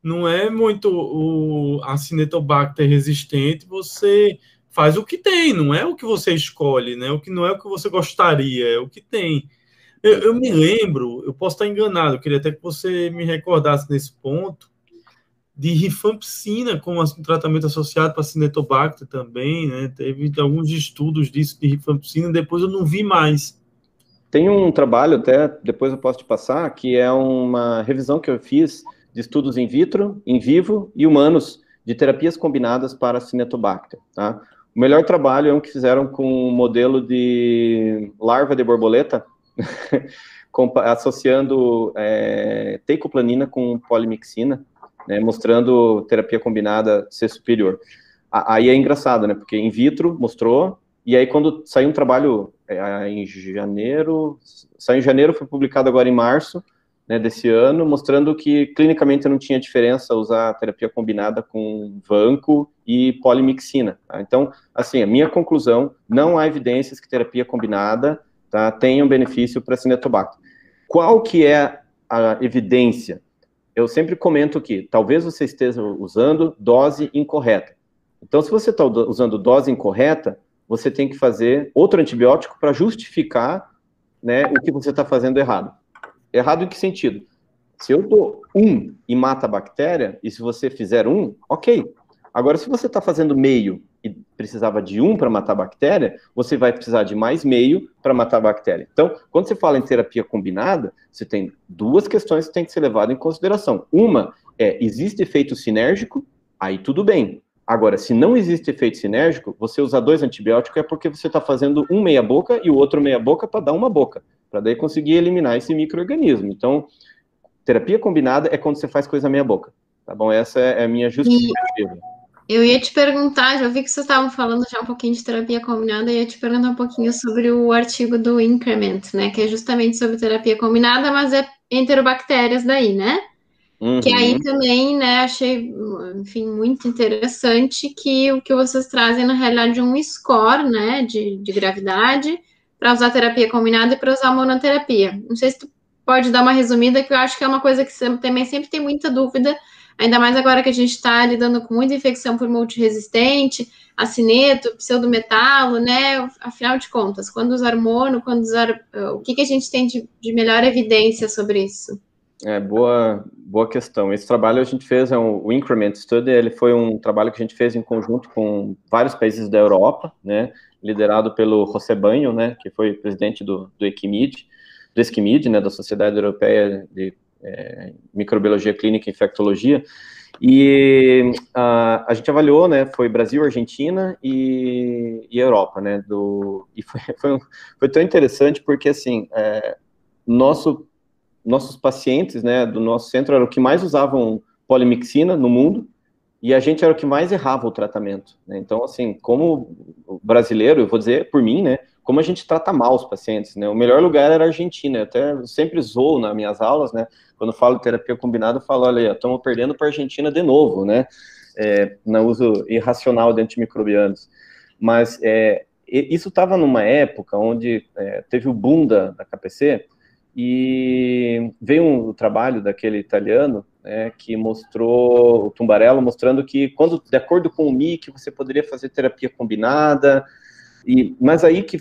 Não é muito o Acinetobacter resistente, você faz o que tem, não é o que você escolhe, né? Não é o que você gostaria, é o que tem. Eu me lembro, eu posso estar enganado, eu queria até que você me recordasse nesse ponto, de rifampicina como um tratamento associado para Acinetobacter também, né? Teve alguns estudos disso de rifampicina, depois eu não vi mais. Tem um trabalho, até depois eu posso te passar, que é uma revisão que eu fiz de estudos in vitro, in vivo e humanos de terapias combinadas para Acinetobacter, tá? O melhor trabalho é um que fizeram com um modelo de larva de borboleta, associando teicoplanina com polimixina, né, mostrando terapia combinada ser superior. Aí é engraçado, né, porque in vitro mostrou, e aí quando saiu um trabalho em janeiro, foi publicado agora em março, né, desse ano, mostrando que clinicamente não tinha diferença usar terapia combinada com vanco e polimixina. Tá? Então, assim, a minha conclusão, não há evidências que terapia combinada, tá, tenha um benefício para Acinetobacter. Qual que é a evidência? eu sempre comento que talvez você esteja usando dose incorreta. Então, se você está usando dose incorreta, você tem que fazer outro antibiótico para justificar, né, o que você está fazendo errado. Errado em que sentido? Se eu dou 1 e mata a bactéria, e se você fizer 1, ok. Agora, se você está fazendo meio e precisava de 1 para matar a bactéria, você vai precisar de mais meio para matar a bactéria. Então, quando você fala em terapia combinada, você tem 2 questões que têm que ser levadas em consideração. Uma é, existe efeito sinérgico? Aí tudo bem. Agora, se não existe efeito sinérgico, você usar 2 antibióticos é porque você está fazendo um meia boca e o outro meia boca para dar uma boca, para daí conseguir eliminar esse micro-organismo. Então, terapia combinada é quando você faz coisa meia boca, tá bom? Essa é a minha justificativa. Eu ia te perguntar, já vi que vocês estavam falando já um pouquinho de terapia combinada, eu ia te perguntar um pouquinho sobre o artigo do Increment, né, que é justamente sobre terapia combinada, mas é enterobactérias daí, né? Uhum. Que aí também, né, achei, enfim, muito interessante que o que vocês trazem, na realidade, um score, né, de gravidade para usar terapia combinada e para usar monoterapia. Não sei se tu pode dar uma resumida, que eu acho que é uma coisa que você também sempre tem muita dúvida, ainda mais agora que a gente está lidando com muita infecção por multiresistente, acineto, pseudometalo, né, afinal de contas, quando usar mono, quando usar... O que a gente tem de melhor evidência sobre isso? Boa questão. Esse trabalho a gente fez, o Increment Study, ele foi um trabalho que a gente fez em conjunto com vários países da Europa, né, liderado pelo José Banho, né, que foi presidente do ESCMID, né, da Sociedade Europeia de Microbiologia Clínica e Infectologia, e a gente avaliou, né, foi Brasil, Argentina e Europa, né, e foi tão interessante porque, assim, nossos pacientes, né, do nosso centro eram o que mais usavam polimixina no mundo, e a gente era o que mais errava o tratamento, né? Então, assim, como brasileiro, eu vou dizer por mim, né, como a gente trata mal os pacientes, né? O melhor lugar era a Argentina. Eu sempre zoo nas minhas aulas, né? Quando eu falo terapia combinada, eu falo, olha, estamos perdendo para a Argentina de novo, né? No uso irracional de antimicrobianos. Mas isso estava numa época onde teve o boom da KPC, e veio um trabalho daquele italiano, né, que mostrou, o Tumbarello, mostrando que, de acordo com o MIC, você poderia fazer terapia combinada, mas aí que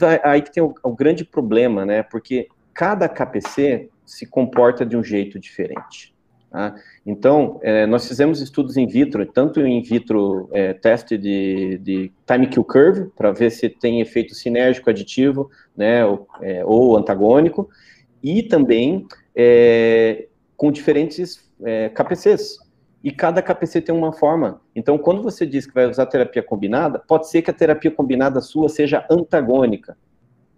tem o grande problema, né, porque cada KPC se comporta de um jeito diferente. Tá? Então, nós fizemos estudos in vitro, tanto in vitro teste de time kill curve, para ver se tem efeito sinérgico aditivo, né, ou antagônico, e também com diferentes KPCs. E cada KPC tem uma forma. Então, quando você diz que vai usar terapia combinada, pode ser que a terapia combinada sua seja antagônica.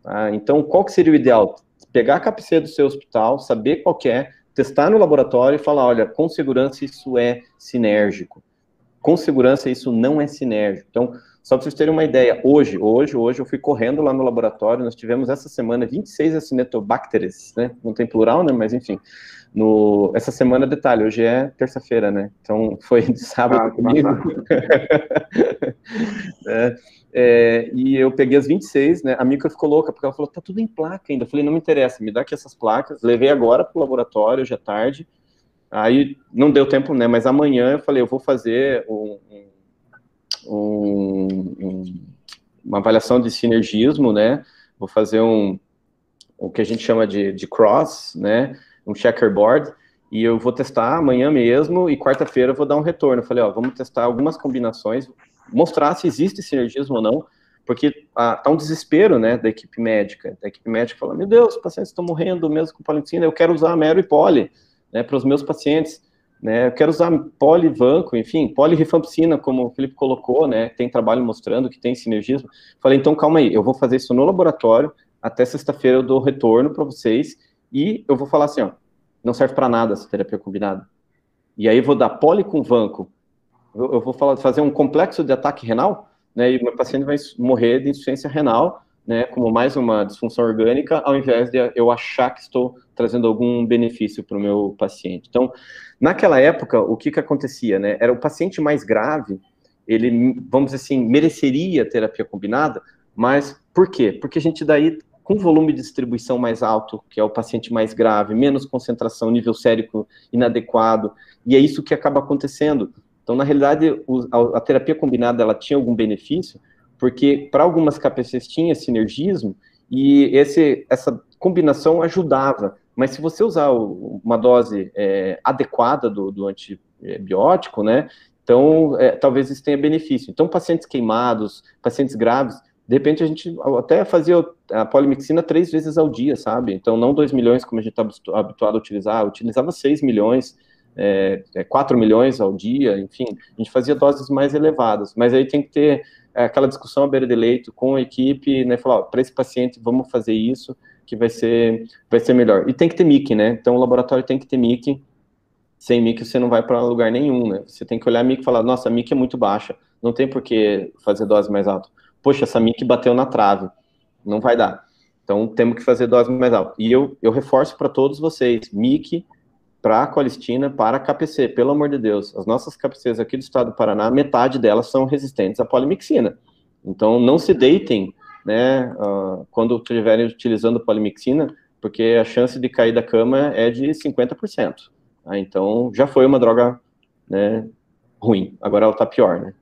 Tá? Então, qual que seria o ideal? Pegar a KPC do seu hospital, saber qual que é, testar no laboratório e falar, olha, com segurança isso é sinérgico. Com segurança isso não é sinérgico. Então, só para vocês terem uma ideia, hoje eu fui correndo lá no laboratório, nós tivemos essa semana 26 acinetobacteres, né? Não tem plural, né? Mas enfim, essa semana, detalhe, hoje é terça-feira, né? Então foi de sábado comigo. E eu peguei as 26, né? A micro ficou louca, porque ela falou, tá tudo em placa ainda. Eu falei, não me interessa, me dá aqui essas placas. Levei agora pro laboratório, hoje à tarde. Aí não deu tempo, né? Mas amanhã eu falei, eu vou fazer uma avaliação de sinergismo, né? Vou fazer o que a gente chama de cross, né? Um checkerboard, e eu vou testar amanhã mesmo, e quarta-feira eu vou dar um retorno. Eu falei, ó, vamos testar algumas combinações, mostrar se existe sinergismo ou não, porque tá um desespero, né, da equipe médica. A equipe médica fala, meu Deus, os pacientes estão morrendo mesmo com polimixina, eu quero usar mero e poli, né, para os meus pacientes. Né, eu quero usar polivanco, enfim, polirifampicina, como o Felipe colocou, né, tem trabalho mostrando que tem sinergismo. Falei, então calma aí, eu vou fazer isso no laboratório, até sexta-feira eu dou retorno para vocês, e eu vou falar assim, ó, não serve para nada essa terapia combinada. E aí eu vou dar poli com vanco, eu vou fazer um complexo de ataque renal, né, e o meu paciente vai morrer de insuficiência renal, né, como mais uma disfunção orgânica, ao invés de eu achar que estou trazendo algum benefício para o meu paciente. Então, naquela época, o que acontecia, né, era o paciente mais grave, ele, vamos dizer assim, mereceria terapia combinada, mas por quê? Porque a gente daí com volume de distribuição mais alto, que é o paciente mais grave, menos concentração, nível sérico inadequado, e é isso que acaba acontecendo. Então, na realidade, a terapia combinada, ela tinha algum benefício, porque para algumas KPCs tinha sinergismo, e essa combinação ajudava. Mas se você usar uma dose adequada do antibiótico, né, então talvez isso tenha benefício. Então, pacientes queimados, pacientes graves, de repente a gente até fazia a polimixina 3 vezes ao dia, sabe? Então, não 2 milhões, como a gente está habituado a utilizar, utilizava 6 milhões, 4 milhões ao dia, enfim, a gente fazia doses mais elevadas, mas aí tem que ter aquela discussão à beira de leito com a equipe, né, falar, para esse paciente, vamos fazer isso, que vai ser melhor. E tem que ter MIC, né? Então, o laboratório tem que ter MIC. Sem MIC, você não vai para lugar nenhum, né? Você tem que olhar a MIC e falar, nossa, a MIC é muito baixa, não tem por que fazer dose mais alta. Poxa, essa MIC bateu na trave, não vai dar. Então, temos que fazer dose mais alta. E eu reforço para todos vocês, MIC para colistina, para KPC, pelo amor de Deus. As nossas KPCs aqui do estado do Paraná, metade delas são resistentes à polimixina. Então, não se deitem, né, quando estiverem utilizando polimixina, porque a chance de cair da cama é de 50%. Então, já foi uma droga, né, ruim. Agora ela está pior, né?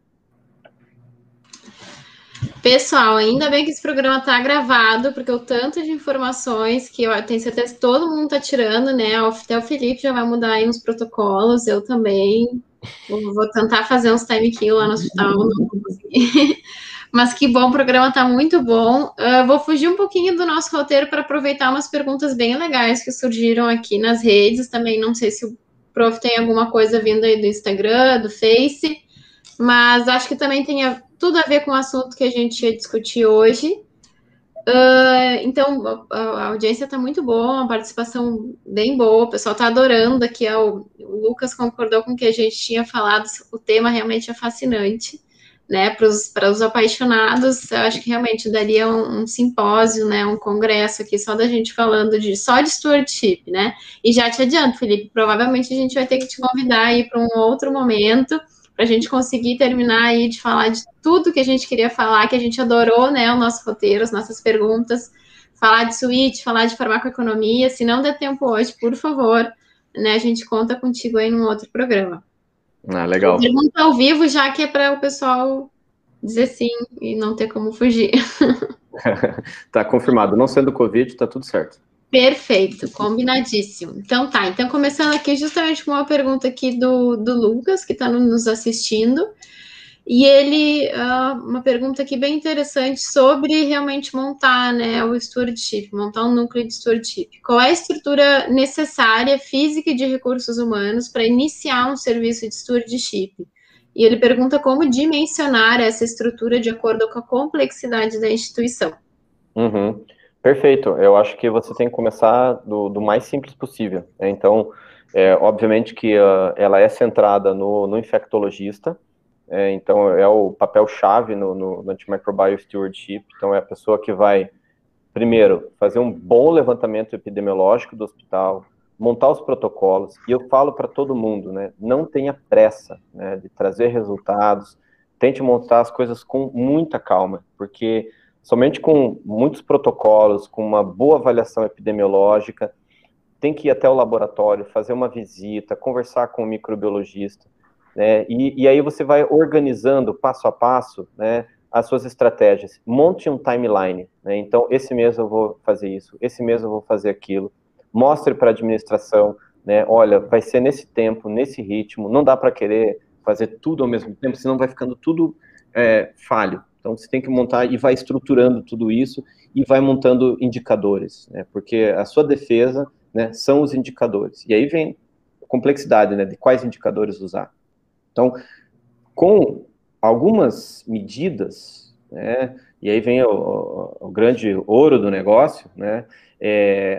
Pessoal, ainda bem que esse programa está gravado, porque o tanto de informações que eu tenho certeza que todo mundo está tirando, né? Até o Felipe já vai mudar aí uns protocolos, eu também. Vou tentar fazer uns time kill lá no hospital, não vou conseguir. Mas que bom, o programa está muito bom. Vou fugir um pouquinho do nosso roteiro para aproveitar umas perguntas bem legais que surgiram aqui nas redes. Também não sei se o prof tem alguma coisa vindo aí do Instagram, do Face, mas acho que também tem tudo a ver com o assunto que a gente ia discutir hoje. Então, a audiência está muito boa, uma participação bem boa, o pessoal está adorando aqui. O Lucas concordou com o que a gente tinha falado, o tema realmente é fascinante, né? Para os apaixonados, eu acho que realmente daria um simpósio, né? Um congresso aqui só da gente falando só de stewardship, né? E já te adianto, Felipe, provavelmente a gente vai ter que te convidar aí para um outro momento, para a gente conseguir terminar aí de falar de tudo que a gente queria falar, que a gente adorou, né, o nosso roteiro, as nossas perguntas, falar de switch, falar de farmacoeconomia. Se não der tempo hoje, por favor, né, a gente conta contigo aí num outro programa. Legal. Pergunta ao vivo, já que é para o pessoal dizer sim e não ter como fugir. Tá confirmado, não sendo Covid, tá tudo certo. Perfeito, combinadíssimo. Então tá, então começando aqui justamente com uma pergunta aqui do Lucas, que está nos assistindo, e ele, uma pergunta aqui bem interessante sobre realmente montar, né, o stewardship, montar um núcleo de stewardship. Qual é a estrutura necessária, física e de recursos humanos para iniciar um serviço de stewardship? E ele pergunta como dimensionar essa estrutura de acordo com a complexidade da instituição. Uhum. Perfeito, eu acho que você tem que começar do mais simples possível, né? Então, obviamente que ela é centrada no infectologista, então é o papel-chave no Antimicrobial Stewardship. Então é a pessoa que vai, primeiro, fazer um bom levantamento epidemiológico do hospital, montar os protocolos, e eu falo para todo mundo, né, não tenha pressa, né, de trazer resultados, tente montar as coisas com muita calma, porque somente com muitos protocolos, com uma boa avaliação epidemiológica, tem que ir até o laboratório, fazer uma visita, conversar com o microbiologista, né? E aí você vai organizando passo a passo, né, as suas estratégias. Monte um timeline, né? Então, esse mês eu vou fazer isso, esse mês eu vou fazer aquilo. Mostre para a administração, né, olha, vai ser nesse tempo, nesse ritmo, não dá para querer fazer tudo ao mesmo tempo, senão vai ficando tudo falho. Então, você tem que montar e vai estruturando tudo isso e vai montando indicadores, né? Porque a sua defesa, né, são os indicadores. E aí vem a complexidade, né, de quais indicadores usar. Então, com algumas medidas, né, e aí vem o grande ouro do negócio, né,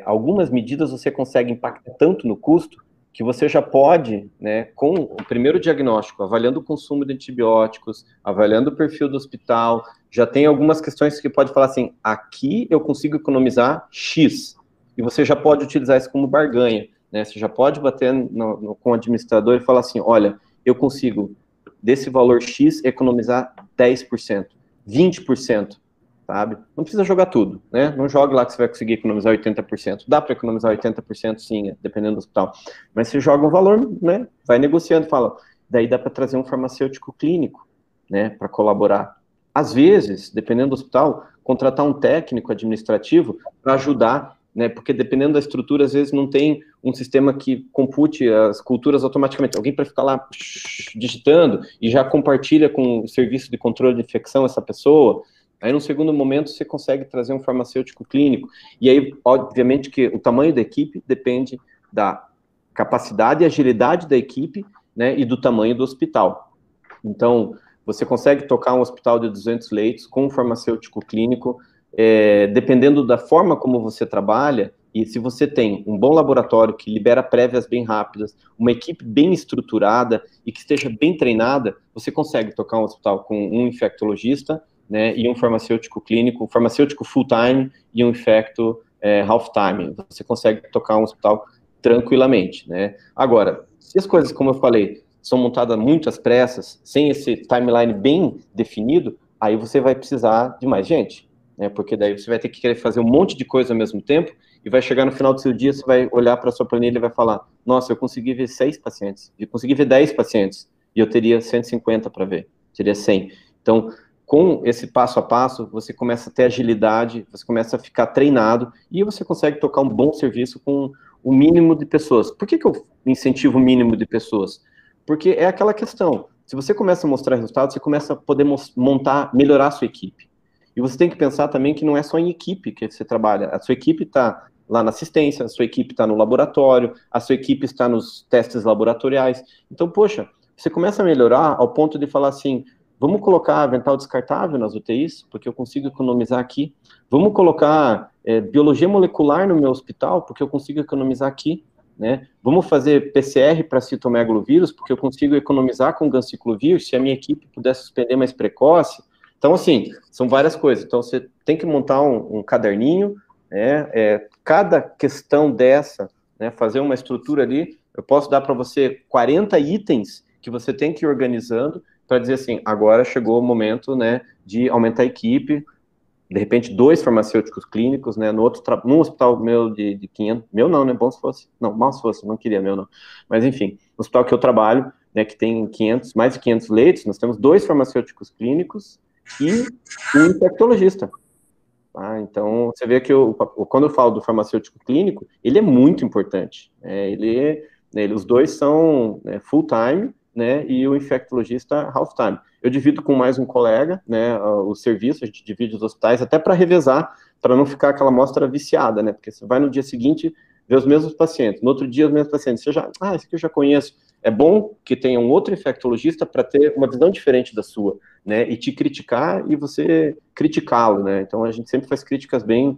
algumas medidas você consegue impactar tanto no custo que você já pode, né, com o primeiro diagnóstico, avaliando o consumo de antibióticos, avaliando o perfil do hospital, já tem algumas questões que pode falar assim, aqui eu consigo economizar X, e você já pode utilizar isso como barganha, né, você já pode bater com o administrador e falar assim, olha, eu consigo, desse valor X, economizar 10%, 20%, sabe? Não precisa jogar tudo, né? Não jogue lá que você vai conseguir economizar 80%. Dá para economizar 80%, sim, dependendo do hospital. Mas você joga um valor, né? Vai negociando, fala. Daí dá para trazer um farmacêutico clínico, né? Para colaborar. Às vezes, dependendo do hospital, contratar um técnico administrativo para ajudar, né? Porque dependendo da estrutura, às vezes não tem um sistema que compute as culturas automaticamente. Alguém para ficar lá digitando e já compartilha com o serviço de controle de infecção essa pessoa. Aí, no segundo momento, você consegue trazer um farmacêutico clínico. E aí, obviamente, que o tamanho da equipe depende da capacidade e agilidade da equipe, né, e do tamanho do hospital. Então, você consegue tocar um hospital de 200 leitos com um farmacêutico clínico, dependendo da forma como você trabalha, e se você tem um bom laboratório que libera prévias bem rápidas, uma equipe bem estruturada e que esteja bem treinada, você consegue tocar um hospital com um infectologista, né, e um farmacêutico clínico, um farmacêutico full-time e um infecto half-time. Você consegue tocar um hospital tranquilamente, né? Agora, se as coisas, como eu falei, são montadas muito às pressas, sem esse timeline bem definido, aí você vai precisar de mais gente, né? Porque daí você vai ter que querer fazer um monte de coisa ao mesmo tempo e vai chegar no final do seu dia, você vai olhar para a sua planilha e vai falar, nossa, eu consegui ver 6 pacientes, eu consegui ver 10 pacientes, e eu teria 150 para ver, teria 100. Então, com esse passo a passo, você começa a ter agilidade, você começa a ficar treinado, e você consegue tocar um bom serviço com o mínimo de pessoas. Por que eu incentivo o mínimo de pessoas? Porque é aquela questão, se você começa a mostrar resultados, você começa a poder melhorar a sua equipe. E você tem que pensar também que não é só em equipe que você trabalha, a sua equipe está lá na assistência, a sua equipe está no laboratório, a sua equipe está nos testes laboratoriais. Então, poxa, você começa a melhorar ao ponto de falar assim, vamos colocar avental descartável nas UTIs, porque eu consigo economizar aqui. Vamos colocar biologia molecular no meu hospital, porque eu consigo economizar aqui, né? Vamos fazer PCR para citomegalovírus, porque eu consigo economizar com ganciclovir, se a minha equipe puder suspender mais precoce. Então, assim, são várias coisas. Então, você tem que montar um caderninho, né? Cada questão dessa, né, fazer uma estrutura ali, eu posso dar para você 40 itens que você tem que ir organizando, para dizer assim, agora chegou o momento, né, de aumentar a equipe, de repente 2 farmacêuticos clínicos, né, num hospital meu de 500, meu não, né, bom se fosse, não, mal se fosse, não queria meu não, mas enfim, no hospital que eu trabalho, né, que tem mais de 500 leitos, nós temos 2 farmacêuticos clínicos e um infectologista. Tá? Então, você vê que quando eu falo do farmacêutico clínico, ele é muito importante, os 2 são full-time, né, e o infectologista half-time. Eu divido com mais um colega, né, o serviço, a gente divide os hospitais, até para revezar, para não ficar aquela amostra viciada, né, porque você vai no dia seguinte ver os mesmos pacientes, no outro dia os mesmos pacientes, esse aqui eu já conheço. É bom que tenha um outro infectologista para ter uma visão diferente da sua, né, e te criticar e você criticá-lo, né, então a gente sempre faz críticas bem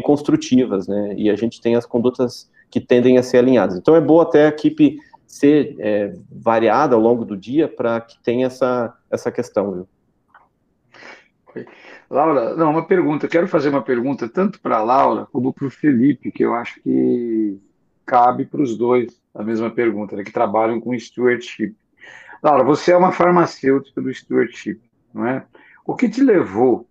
construtivas, né, e a gente tem as condutas que tendem a ser alinhadas. Então é bom até a equipe ser variada ao longo do dia para que tenha essa questão, viu? Laura, não, uma pergunta. Eu quero fazer uma pergunta tanto para a Laura como para o Felipe, que eu acho que cabe para os dois a mesma pergunta, né, que trabalham com stewardship. Laura, você é uma farmacêutica do stewardship, não é? O que te levou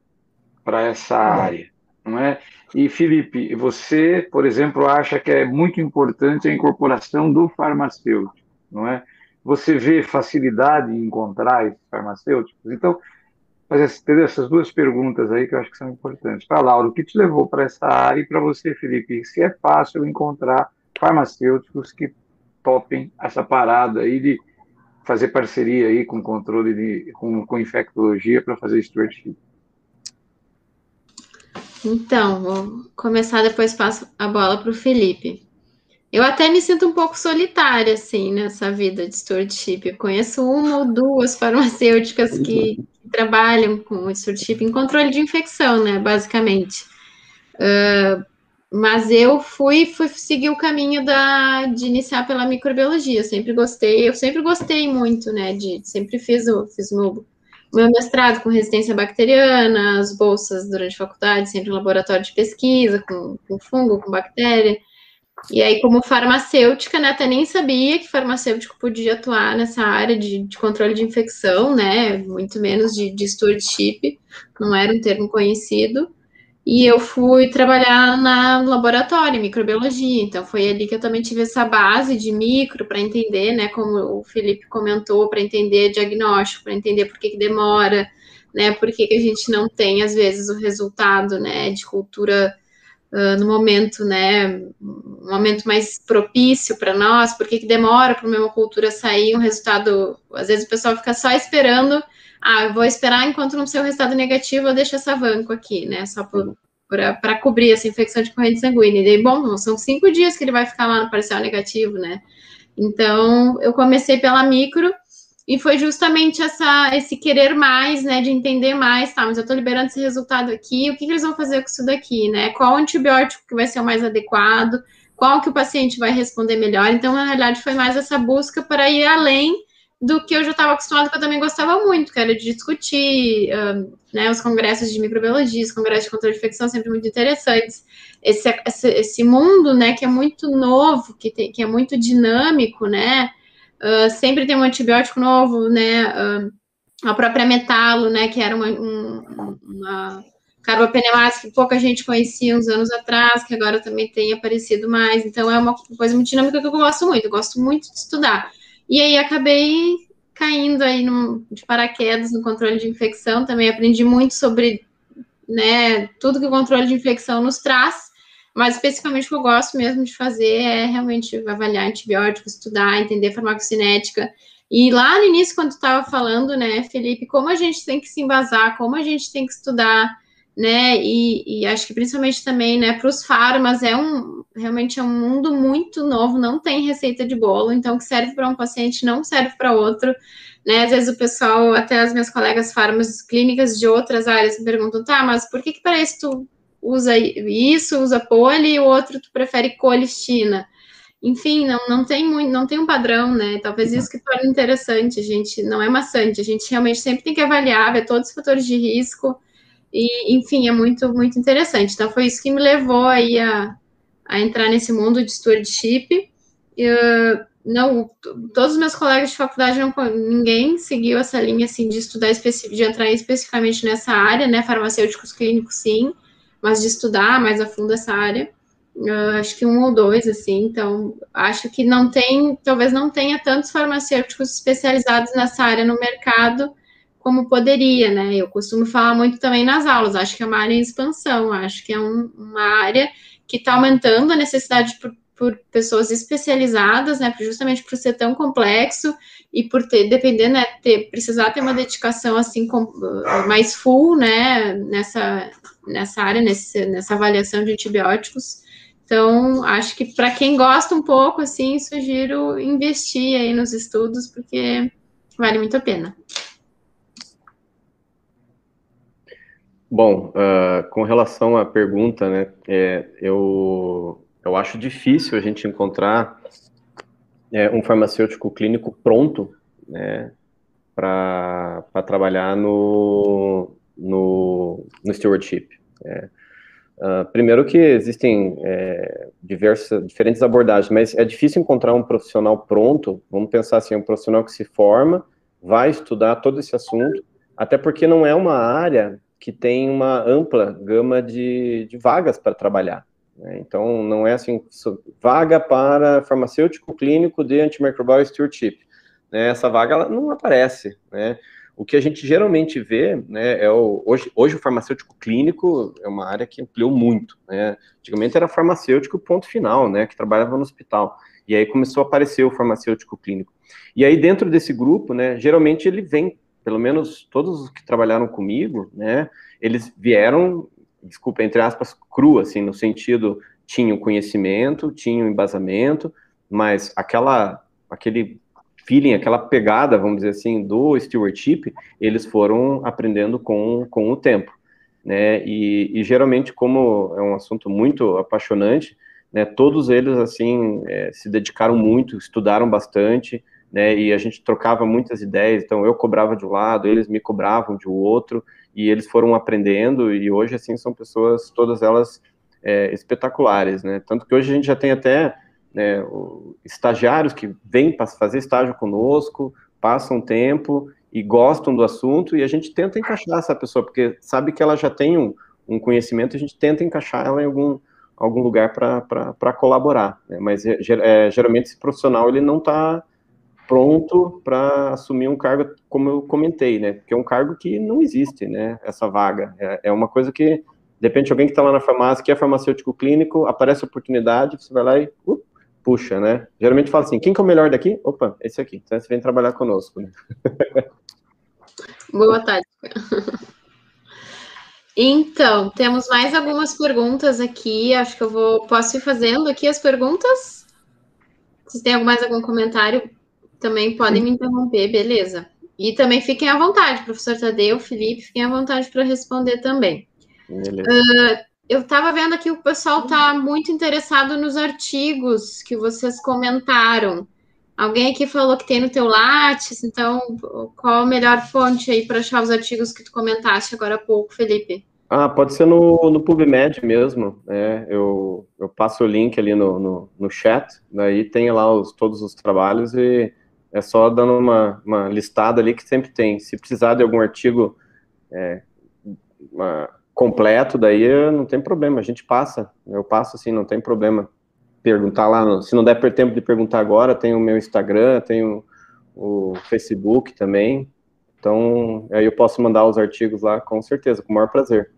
para essa área, não é? E, Felipe, você, por exemplo, acha que é muito importante a incorporação do farmacêutico, não é? Você vê facilidade em encontrar esses farmacêuticos? Então, fazer essas 2 perguntas aí que eu acho que são importantes. Para a Laura, o que te levou para essa área? E para você, Felipe, se é fácil encontrar farmacêuticos que topem essa parada aí de fazer parceria aí com controle com infectologia para fazer stewardship? Então, vou começar, depois passo a bola para o Felipe. Eu até me sinto um pouco solitária, assim, nessa vida de stewardship. Eu conheço 1 ou 2 farmacêuticas que trabalham com stewardship em controle de infecção, né, basicamente. Mas eu fui seguir o caminho de iniciar pela microbiologia. Eu sempre gostei muito, né, sempre fiz o meu mestrado com resistência bacteriana, as bolsas durante a faculdade, sempre em laboratório de pesquisa, com fungo, com bactéria. E aí, como farmacêutica, né, até nem sabia que farmacêutico podia atuar nessa área de controle de infecção, né, muito menos de stewardship, não era um termo conhecido. E eu fui trabalhar no laboratório, em microbiologia, então foi ali que eu também tive essa base de micro para entender, né, como o Felipe comentou, para entender diagnóstico, para entender por que demora, né, por que a gente não tem, às vezes, o resultado, né, de cultura no momento, né, um momento mais propício para nós, por que demora para uma cultura sair um resultado, às vezes o pessoal fica só esperando, eu vou esperar enquanto não sair o resultado negativo, eu deixo essa vanco aqui, né, só para cobrir essa infecção de corrente sanguínea, e daí, bom, são 5 dias que ele vai ficar lá no parcial negativo, né, então eu comecei pela micro, e foi justamente esse querer mais, né, de entender mais, tá, mas eu tô liberando esse resultado aqui, o que eles vão fazer com isso daqui, né, qual antibiótico que vai ser o mais adequado, qual que o paciente vai responder melhor, então, na realidade, foi mais essa busca para ir além do que eu já estava acostumado, que eu também gostava muito, que era de discutir, né, os congressos de microbiologia, os congressos de controle de infecção, sempre muito interessantes, esse mundo, né, que é muito novo, que é muito dinâmico, né, sempre tem um antibiótico novo, né? A própria metalo, né? Que era uma carbapenemase que pouca gente conhecia uns anos atrás, que agora também tem aparecido mais. Então, é uma coisa muito dinâmica que eu gosto muito. Eu gosto muito de estudar. E aí, acabei caindo aí de paraquedas no controle de infecção. Também aprendi muito sobre, né? Tudo que o controle de infecção nos traz. Mas, especificamente, o que eu gosto mesmo de fazer é realmente avaliar antibióticos, estudar, entender farmacocinética. E lá no início, quando tu estava falando, né, Felipe, como a gente tem que se embasar, como a gente tem que estudar, né, e acho que principalmente também, né, para os farmas, realmente é um mundo muito novo, não tem receita de bolo, então o que serve para um paciente não serve para outro, né, às vezes o pessoal, até as minhas colegas farmas clínicas de outras áreas me perguntam, tá, mas por que parece que tu usa isso, usa poli, e o outro tu prefere colistina. Enfim, não tem muito, não tem um padrão, né? Talvez isso que torne interessante, a gente não é maçante, a gente realmente sempre tem que avaliar, ver todos os fatores de risco, e enfim, é muito, muito interessante. Então foi isso que me levou aí a entrar nesse mundo de stewardship. Não, todos os meus colegas de faculdade, ninguém seguiu essa linha assim de estudar de entrar especificamente nessa área, né? Farmacêuticos clínicos, sim, mas de estudar mais a fundo essa área, acho que 1 ou 2, assim, então, acho que talvez não tenha tantos farmacêuticos especializados nessa área no mercado como poderia, né, eu costumo falar muito também nas aulas, acho que é uma área em expansão, acho que é uma área que está aumentando a necessidade por pessoas especializadas, né, justamente por ser tão complexo e por né, precisar ter uma dedicação, assim, mais full, né, nessa área, nessa avaliação de antibióticos. Então, acho que para quem gosta um pouco, assim, sugiro investir aí nos estudos, porque vale muito a pena. Bom, com relação à pergunta, né, eu acho difícil a gente encontrar um farmacêutico clínico pronto, né, para trabalhar no stewardship. Primeiro que existem diferentes abordagens, mas é difícil encontrar um profissional pronto, vamos pensar assim, um profissional que se forma, vai estudar todo esse assunto, até porque não é uma área que tem uma ampla gama de vagas para trabalhar, né? Então, não é assim, vaga para farmacêutico clínico de antimicrobial stewardship, né? Essa vaga ela não aparece, né? O que a gente geralmente vê, né, hoje o farmacêutico clínico é uma área que ampliou muito, né? Antigamente era farmacêutico ponto final, né, que trabalhava no hospital, e aí começou a aparecer o farmacêutico clínico. E aí dentro desse grupo, né, geralmente ele vem, pelo menos todos os que trabalharam comigo, né, eles vieram, desculpa, entre aspas, cru, assim, no sentido, tinham conhecimento, tinham embasamento, mas aquele feeling, aquela pegada, vamos dizer assim, do stewardship, eles foram aprendendo com o tempo, né, e geralmente, como é um assunto muito apaixonante, né, todos eles, assim, se dedicaram muito, estudaram bastante, né, e a gente trocava muitas ideias, então eu cobrava de um lado, eles me cobravam de outro, e eles foram aprendendo, e hoje, assim, são pessoas, todas elas espetaculares, né? Tanto que hoje a gente já tem até estagiários que vêm para fazer estágio conosco, passam um tempo e gostam do assunto, e a gente tenta encaixar essa pessoa, porque sabe que ela já tem um conhecimento, a gente tenta encaixar ela em algum lugar para colaborar, né? Mas geralmente esse profissional ele não está pronto para assumir um cargo, como eu comentei, né? Porque é um cargo que não existe, né? Essa vaga. É uma coisa que, de repente, alguém que está lá na farmácia, que é farmacêutico clínico, aparece a oportunidade, você vai lá e puxa, né? Geralmente fala assim, quem que é o melhor daqui? Opa, esse aqui. Então você vem trabalhar conosco, né? Boa tarde. Então, temos mais algumas perguntas aqui. Acho que posso ir fazendo aqui as perguntas? Se tem mais algum comentário, também podem me interromper, beleza. E também fiquem à vontade, professor Tadeu, Felipe, fiquem à vontade para responder também. Eu estava vendo aqui que o pessoal está muito interessado nos artigos que vocês comentaram. Alguém aqui falou que tem no teu Lattes, então qual a melhor fonte aí para achar os artigos que tu comentaste agora há pouco, Felipe? Pode ser no PubMed mesmo, né? Eu passo o link ali no chat, daí tem lá todos os trabalhos e é só dando uma listada ali que sempre tem. Se precisar de algum artigo completo, daí não tem problema, a gente passa. Eu passo assim, não tem problema. Perguntar lá, se não der tempo de perguntar agora, tem o meu Instagram, tem o Facebook também. Então, aí eu posso mandar os artigos lá, com certeza, com o maior prazer.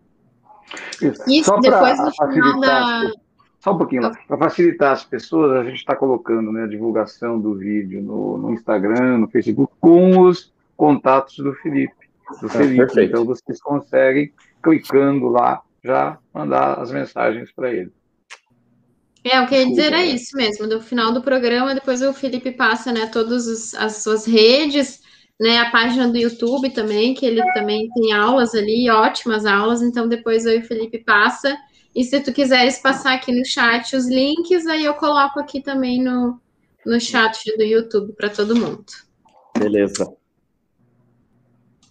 Isso, só depois para no final facilitar, só um pouquinho lá, para facilitar as pessoas, a gente está colocando, né, a divulgação do vídeo no Instagram, no Facebook, com os contatos do Felipe. Perfeito. Então vocês conseguem, clicando lá, já mandar as mensagens para ele. O que eu ia dizer é isso mesmo. No final do programa, depois o Felipe passa, né, todas as suas redes, né, a página do YouTube também, que ele também tem aulas ali, ótimas aulas, então depois aí o Felipe passa, e se tu quiseres passar aqui no chat os links, aí eu coloco aqui também no chat do YouTube para todo mundo. Beleza.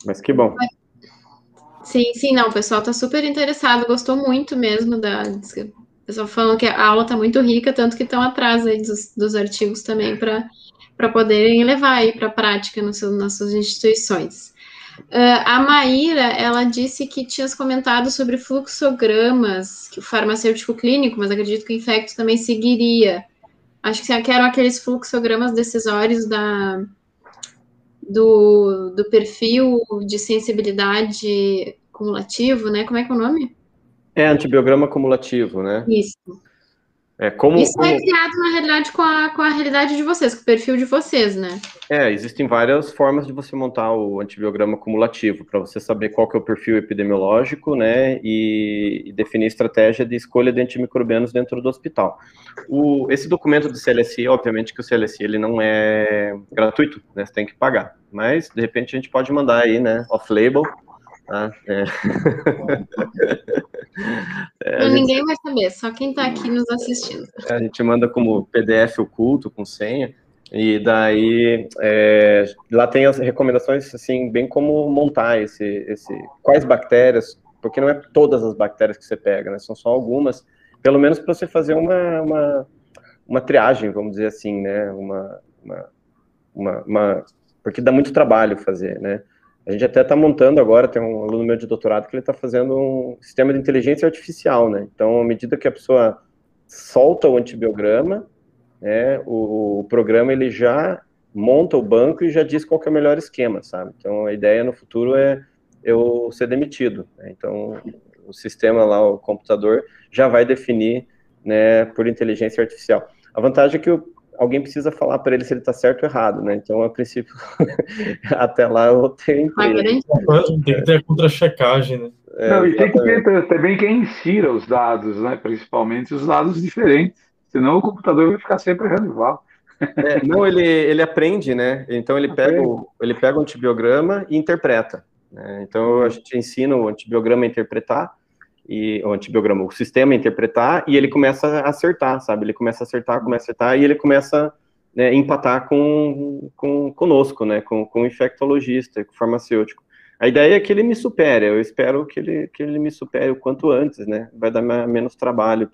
Mas que bom. Sim, não, o pessoal tá super interessado, gostou muito mesmo o pessoal falando que a aula tá muito rica, tanto que estão atrás aí dos artigos também para poderem levar aí para a prática nas suas instituições. A Maíra, ela disse que tinhas comentado sobre fluxogramas, que o farmacêutico clínico, mas acredito que o infecto também seguiria. Acho que eram aqueles fluxogramas decisórios do perfil de sensibilidade cumulativo, né? Como é que é o nome? Antibiograma cumulativo, né? Isso. Isso é criado, na realidade, com a realidade de vocês, com o perfil de vocês, né? Existem várias formas de você montar o antibiograma cumulativo, para você saber qual que é o perfil epidemiológico, né, e definir estratégia de escolha de antimicrobianos dentro do hospital. Esse documento do CLSI, obviamente que o CLSI ele não é gratuito, né, você tem que pagar, mas, de repente, a gente pode mandar aí, né, off-label, tá? Ninguém vai saber, só quem está aqui nos assistindo. A gente manda como PDF oculto, com senha, e daí lá tem as recomendações, assim, bem como montar quais bactérias, porque não é todas as bactérias que você pega, né, são só algumas, pelo menos para você fazer uma triagem, vamos dizer assim, né, porque dá muito trabalho fazer, né. A gente até está montando agora, tem um aluno meu de doutorado que ele está fazendo um sistema de inteligência artificial, né? Então, à medida que a pessoa solta o antibiograma, né, o programa ele já monta o banco e já diz qual que é o melhor esquema, sabe? Então, a ideia no futuro é eu ser demitido, né? Então, o sistema lá, o computador, já vai definir, né, por inteligência artificial. A vantagem é que alguém precisa falar para ele se ele está certo ou errado, né? Então, a princípio, até lá eu vou ter emprego. Tem que ter a contra-checagem, né? Não, e tem que ter também quem insira os dados, né? Principalmente os dados diferentes, senão o computador vai ficar sempre errando igual. Não, ele aprende, né? Então, ele pega o antibiograma e interpreta, né? Então, a gente ensina o antibiograma a interpretar, o sistema a interpretar, e ele começa a acertar, sabe? Ele começa a acertar, e ele começa, né, empatar conosco, né? Com o infectologista, com o farmacêutico. A ideia é que ele me supere, eu espero que ele me supere o quanto antes, né? Vai dar menos trabalho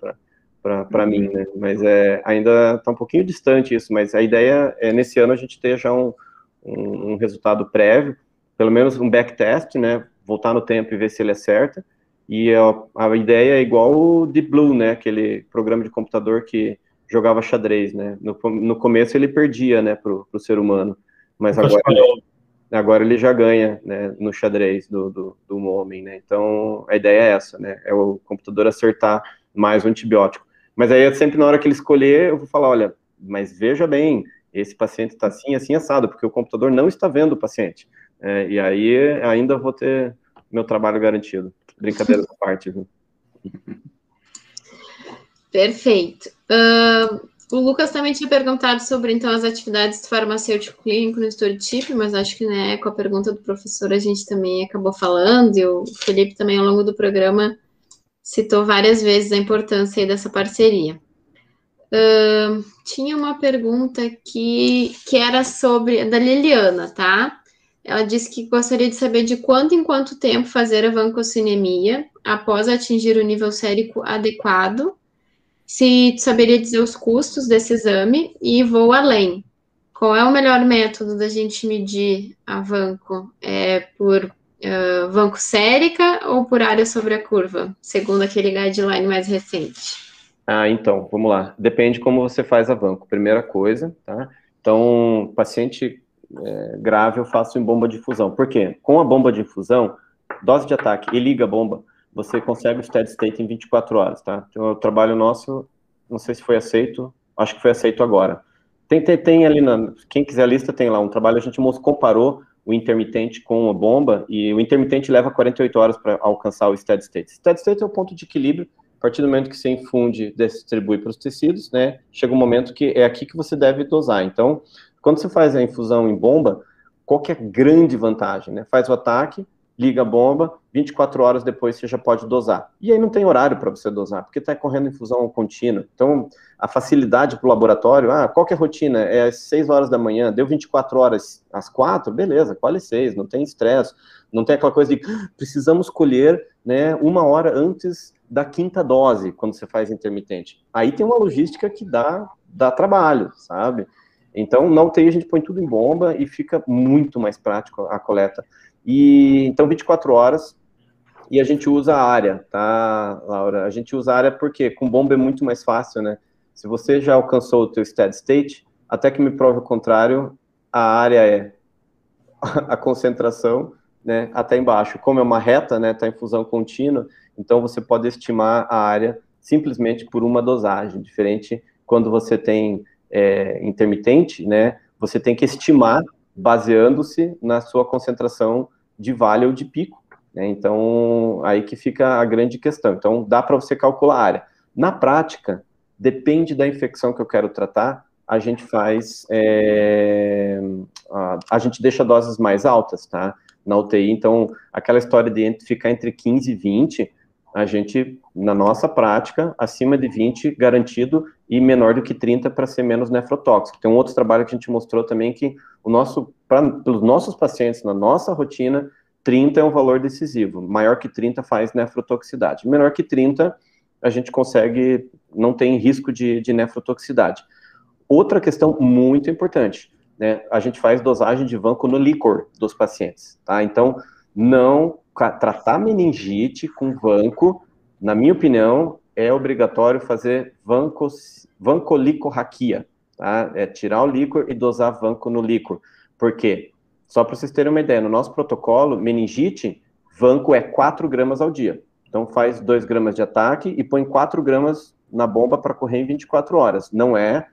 para mim, né? Mas ainda está um pouquinho distante isso, mas a ideia é nesse ano a gente ter já um resultado prévio, pelo menos um backtest, né? Voltar no tempo e ver se ele acerta. E a ideia é igual o Deep Blue, né? Aquele programa de computador que jogava xadrez, né? No começo ele perdia, né, pro ser humano, mas agora ele já ganha, né, no xadrez do homem, né? Então a ideia é essa, né? É o computador acertar mais o antibiótico. Mas aí sempre na hora que ele escolher, eu vou falar, olha, mas veja bem, esse paciente está assim, assim, assado, porque o computador não está vendo o paciente. E aí ainda vou ter meu trabalho garantido. Brincadeira da parte, viu? Perfeito. O Lucas também tinha perguntado sobre, então, as atividades do farmacêutico clínico no Stewardship, mas acho que, né, com a pergunta do professor a gente também acabou falando, e o Felipe também, ao longo do programa, citou várias vezes a importância aí dessa parceria. Tinha uma pergunta que era sobre, da Liliana, tá? Ela disse que gostaria de saber de quanto em quanto tempo fazer a vancocinemia após atingir o nível sérico adequado, se saberia dizer os custos desse exame e vou além. Qual é o melhor método da gente medir a vanco? É por vanco sérica ou por área sobre a curva, segundo aquele guideline mais recente? Então, vamos lá. Depende como você faz a vanco, primeira coisa, tá? Então, paciente grave eu faço em bomba de infusão. Por quê? Com a bomba de infusão, dose de ataque e liga a bomba, você consegue o steady state em 24 horas, tá? Então, o trabalho nosso, não sei se foi aceito, acho que foi aceito agora. Tem ali, quem quiser a lista, tem lá um trabalho, a gente comparou o intermitente com a bomba, e o intermitente leva 48 horas para alcançar o steady state. Steady state é o ponto de equilíbrio. A partir do momento que você infunde, distribui para os tecidos, né, chega um momento que é aqui que você deve dosar. Então, quando você faz a infusão em bomba, qual que é a grande vantagem, né? Faz o ataque, liga a bomba, 24 horas depois você já pode dosar. E aí não tem horário para você dosar, porque está correndo infusão contínua. Então, a facilidade para o laboratório, qual que é a rotina? É às 6 horas da manhã, deu 24 horas às 4, beleza, quase 6, não tem estresse, não tem aquela coisa de precisamos colher, né, 1 hora antes da 5ª dose, quando você faz intermitente. Aí tem uma logística que dá trabalho, sabe? Então, na UTI a gente põe tudo em bomba e fica muito mais prático a coleta. E então 24 horas, e a gente usa a área, tá, Laura? A gente usa a área porque com bomba é muito mais fácil, né? Se você já alcançou o teu steady state, até que me prove o contrário, a área é a concentração, né, até embaixo. Como é uma reta, né, tá em fusão contínua, então você pode estimar a área simplesmente por uma dosagem, diferente quando você tem intermitente, né, você tem que estimar baseando-se na sua concentração de vale ou de pico, né, então aí que fica a grande questão. Então dá para você calcular a área. Na prática, depende da infecção que eu quero tratar, a gente faz, a gente deixa doses mais altas, tá, na UTI, então aquela história de ficar entre 15 e 20, a gente, na nossa prática, acima de 20 garantido e menor do que 30 para ser menos nefrotóxico. Tem um outro trabalho que a gente mostrou também que pelos nossos pacientes, na nossa rotina, 30 é um valor decisivo, maior que 30 faz nefrotoxicidade, menor que 30 a gente consegue, não tem risco de nefrotoxicidade. Outra questão muito importante, né, a gente faz dosagem de vanco no líquor dos pacientes, tá? Então, não tratar meningite com vanco, na minha opinião, é obrigatório fazer vancolicorraquia, tá? É tirar o líquor e dosar vanco no líquor. Por quê? Só para vocês terem uma ideia, no nosso protocolo, meningite, vanco é 4 gramas ao dia. Então, faz 2 gramas de ataque e põe 4 gramas na bomba para correr em 24 horas. Não é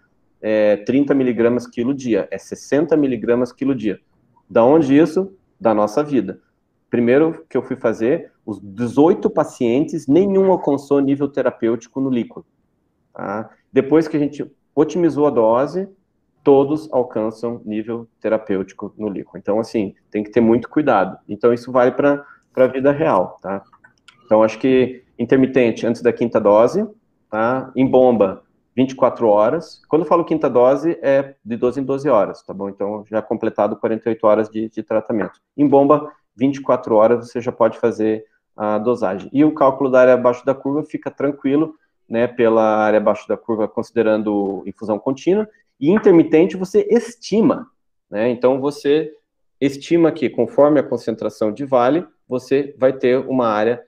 30 miligramas quilo dia, é 60 miligramas quilo dia. Da onde isso? Da nossa vida. Primeiro que eu fui fazer, os 18 pacientes, nenhum alcançou nível terapêutico no líquido. Tá? Depois que a gente otimizou a dose, todos alcançam nível terapêutico no líquido. Então, assim, tem que ter muito cuidado. Então, isso vale para a vida real, tá? Então, acho que intermitente antes da 5ª dose, tá? Em bomba, 24 horas. Quando eu falo 5ª dose, é de 12 em 12 horas, tá bom? Então, já completado 48 horas de tratamento. Em bomba, 24 horas você já pode fazer a dosagem. E o cálculo da área abaixo da curva fica tranquilo, né, pela área abaixo da curva, considerando infusão contínua, e intermitente você estima, né, então você estima que, conforme a concentração de vale, você vai ter uma área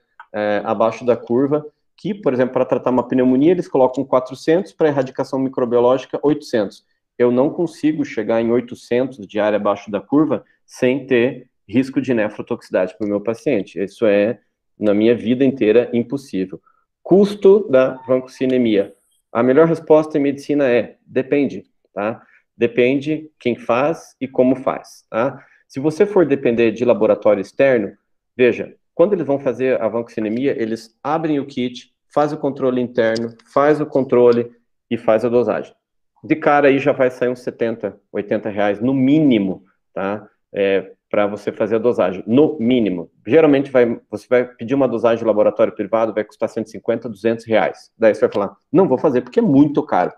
abaixo da curva, que, por exemplo, para tratar uma pneumonia, eles colocam 400, para erradicação microbiológica, 800. Eu não consigo chegar em 800 de área abaixo da curva sem ter risco de nefrotoxicidade para o meu paciente. Isso é, na minha vida inteira, impossível. Custo da vancocinemia. A melhor resposta em medicina é, depende, tá? Depende quem faz e como faz, tá? Se você for depender de laboratório externo, veja, quando eles vão fazer a vancocinemia, eles abrem o kit, faz o controle interno, faz o controle e faz a dosagem. De cara aí já vai sair uns 70, 80 reais no mínimo, tá? Para você fazer a dosagem, no mínimo. Geralmente você vai pedir uma dosagem de laboratório privado, vai custar 150, 200 reais. Daí você vai falar, não vou fazer porque é muito caro.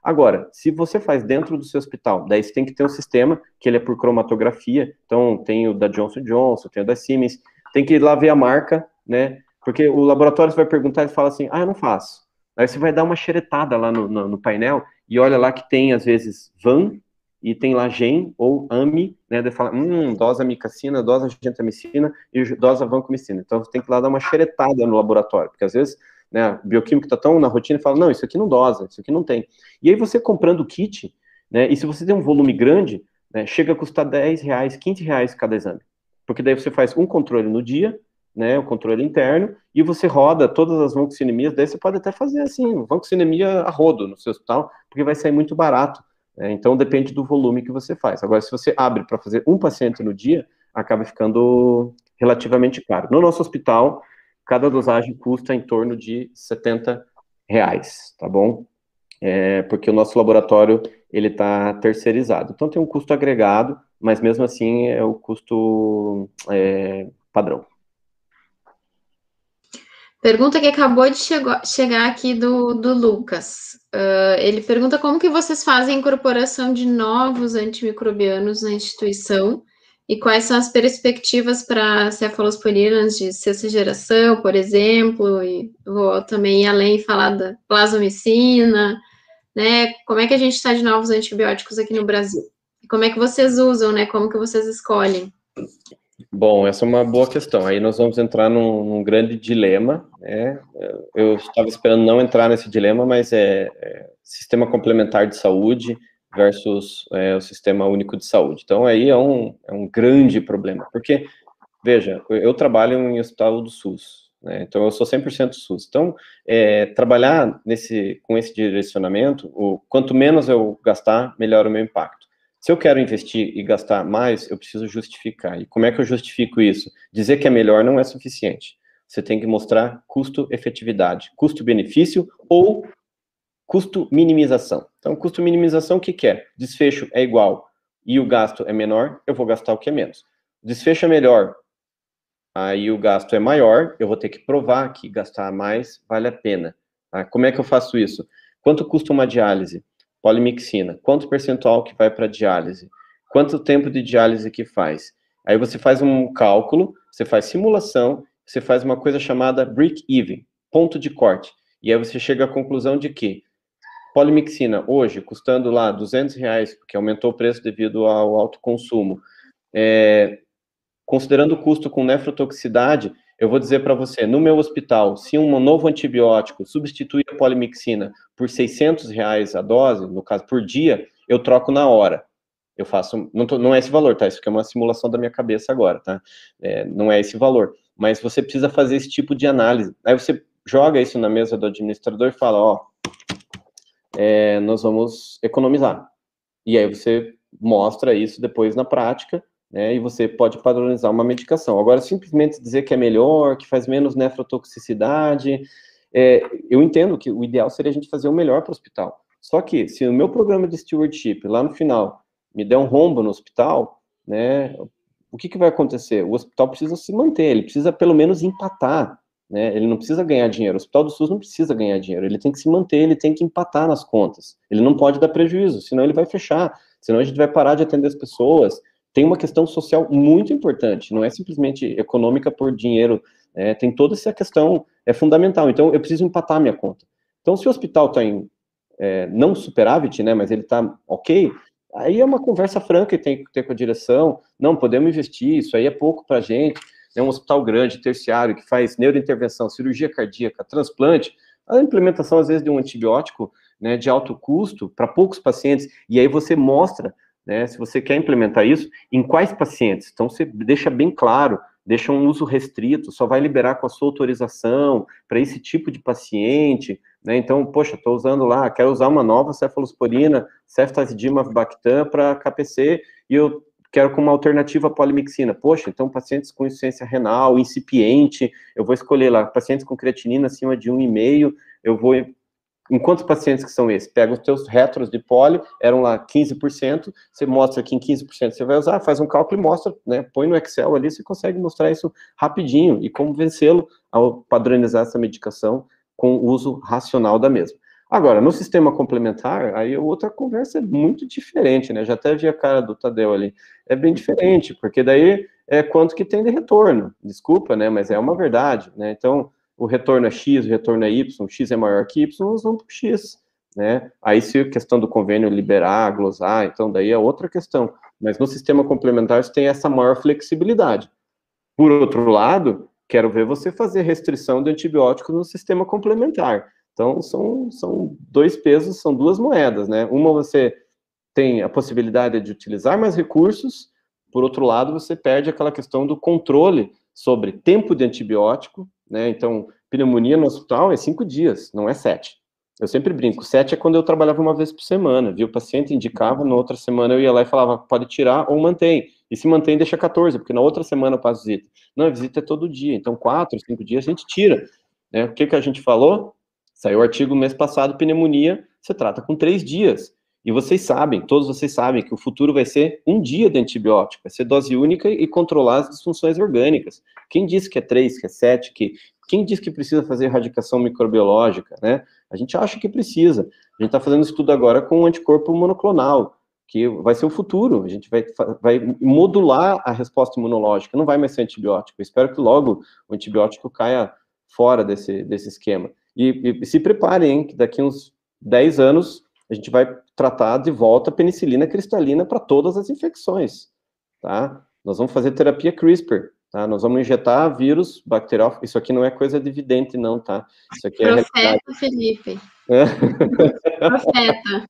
Agora, se você faz dentro do seu hospital, daí você tem que ter um sistema que ele é por cromatografia, então tem o da Johnson & Johnson, tem o da Siemens, tem que ir lá ver a marca, né? Porque o laboratório vai perguntar e fala assim, eu não faço. Aí você vai dar uma xeretada lá no painel e olha lá que tem, às vezes, VAN, e tem lá GEM ou AMI, né, daí fala, dosa amicacina, dosa gentamicina e dosa vancomicina. Então, você tem que ir lá dar uma xeretada no laboratório, porque às vezes, né, o bioquímico está tão na rotina e fala, não, isso aqui não dosa, isso aqui não tem. E aí você comprando o kit, né, e se você tem um volume grande, né, chega a custar 10 reais, 15 reais cada exame. Porque daí você faz um controle no dia, né, o controle interno, e você roda todas as vancocinemias, daí você pode até fazer assim, vancocinemia a rodo no seu hospital, porque vai sair muito barato. Então, depende do volume que você faz. Agora, se você abre para fazer um paciente no dia, acaba ficando relativamente caro. No nosso hospital, cada dosagem custa em torno de 70 reais, tá bom? Porque o nosso laboratório, ele está terceirizado. Então, tem um custo agregado, mas mesmo assim é o custo padrão. Pergunta que acabou de chegar aqui do Lucas. Ele pergunta como que vocês fazem a incorporação de novos antimicrobianos na instituição e quais são as perspectivas para cefalosporinas de sexta geração, por exemplo, e vou também ir além e falar da plasmicina, né? Como é que a gente está de novos antibióticos aqui no Brasil? E como é que vocês usam, né? Como que vocês escolhem? Bom, essa é uma boa questão. Aí nós vamos entrar num grande dilema, né? Eu estava esperando não entrar nesse dilema, mas sistema complementar de saúde versus o sistema único de saúde. Então, aí é um grande problema, porque, veja, eu trabalho em hospital do SUS, né? Então eu sou 100% SUS. Então, trabalhar com esse direcionamento, quanto menos eu gastar, melhor o meu impacto. Se eu quero investir e gastar mais, eu preciso justificar. E como é que eu justifico isso? Dizer que é melhor não é suficiente. Você tem que mostrar custo-efetividade, custo-benefício ou custo-minimização. Então, custo-minimização, o que é? Desfecho é igual e o gasto é menor, eu vou gastar o que é menos. Desfecho é melhor, aí o gasto é maior, eu vou ter que provar que gastar mais vale a pena. Tá? Como é que eu faço isso? Quanto custa uma diálise? Polimixina, quanto percentual que vai para diálise? Quanto tempo de diálise que faz? Aí você faz um cálculo, você faz simulação, você faz uma coisa chamada break-even, ponto de corte. E aí você chega à conclusão de que polimixina, hoje, custando lá 200 reais, porque aumentou o preço devido ao alto consumo, considerando o custo com nefrotoxicidade, eu vou dizer para você, no meu hospital, se um novo antibiótico substituir a polimixina por 600 reais a dose, no caso por dia, eu troco na hora. Eu faço, não é esse valor, tá? Isso aqui é uma simulação da minha cabeça agora, tá? Não é esse valor. Mas você precisa fazer esse tipo de análise. Aí você joga isso na mesa do administrador e fala, ó, nós vamos economizar. E aí você mostra isso depois na prática, né, e você pode padronizar uma medicação. Agora, simplesmente dizer que é melhor, que faz menos nefrotoxicidade, eu entendo que o ideal seria a gente fazer o melhor para o hospital. Só que, se o meu programa de stewardship, lá no final, me der um rombo no hospital, né, o que vai acontecer? O hospital precisa se manter, ele precisa pelo menos empatar, né, ele não precisa ganhar dinheiro, o hospital do SUS não precisa ganhar dinheiro, ele tem que se manter, ele tem que empatar nas contas, ele não pode dar prejuízo, senão ele vai fechar, senão a gente vai parar de atender as pessoas. tem uma questão social muito importante, não é simplesmente econômica por dinheiro, tem toda essa questão, é fundamental. Então, eu preciso empatar a minha conta. Então, se o hospital está em, não superávit, né, mas ele está ok, aí é uma conversa franca que tem que ter com a direção, não, podemos investir, isso aí é pouco para a gente, é um hospital grande, terciário, que faz neurointervenção, cirurgia cardíaca, transplante, a implementação, às vezes, de um antibiótico, né, de alto custo, para poucos pacientes, e aí você mostra, né, se você quer implementar isso, em quais pacientes. Então, você deixa bem claro, deixa um uso restrito, só vai liberar com a sua autorização para esse tipo de paciente, né? Então, poxa, estou usando lá, quero usar uma nova cefalosporina, ceftazidime avibactam para KPC, e eu quero como alternativa a polimixina. Poxa, então pacientes com insuficiência renal, incipiente, eu vou escolher lá, pacientes com creatinina acima de 1,5, eu vou... Em quantos pacientes que são esses? Pega os teus retros de pólio, eram lá 15%, você mostra que em 15% você vai usar, faz um cálculo e mostra, né? Põe no Excel ali, você consegue mostrar isso rapidinho, e como vencê-lo ao padronizar essa medicação com o uso racional da mesma. Agora, no sistema complementar, aí outra conversa é muito diferente, né? Já até vi a cara do Tadeu ali. É bem diferente, porque daí é quanto que tem de retorno. Desculpa, né? Mas é uma verdade, né? Então, o retorno é X, o retorno é Y, X é maior que Y, nós vamos para X, né? Aí, se a questão do convênio liberar, glosar, então daí é outra questão. Mas no sistema complementar você tem essa maior flexibilidade. Por outro lado, quero ver você fazer restrição de antibióticos no sistema complementar. Então, são dois pesos, são duas moedas, né? Uma, você tem a possibilidade de utilizar mais recursos, por outro lado, você perde aquela questão do controle sobre tempo de antibiótico, né? Então, pneumonia no hospital é 5 dias, não é 7. Eu sempre brinco, 7 é quando eu trabalhava uma vez por semana, viu? O paciente indicava, na outra semana eu ia lá e falava, pode tirar ou mantém. E se mantém, deixa 14, porque na outra semana eu passo visita. Não, a visita é todo dia, então 4, 5 dias a gente tira. Né? O que a gente falou? Saiu o artigo mês passado, pneumonia, você trata com 3 dias. E vocês sabem, todos vocês sabem, que o futuro vai ser 1 dia de antibiótico, vai ser dose única e controlar as disfunções orgânicas. Quem disse que é 3, que é 7, quem disse que precisa fazer erradicação microbiológica, né? A gente acha que precisa. A gente está fazendo estudo agora com um anticorpo monoclonal, que vai ser o futuro. A gente vai modular a resposta imunológica, não vai mais ser antibiótico. Eu espero que logo o antibiótico caia fora desse esquema. E se preparem, hein, que daqui uns 10 anos a gente vai tratar de volta a penicilina cristalina para todas as infecções, tá? Nós vamos fazer terapia CRISPR, tá? Nós vamos injetar vírus bacterial, isso aqui não é coisa de vidente, não, tá? Isso aqui é Profeta, Felipe. Profeta.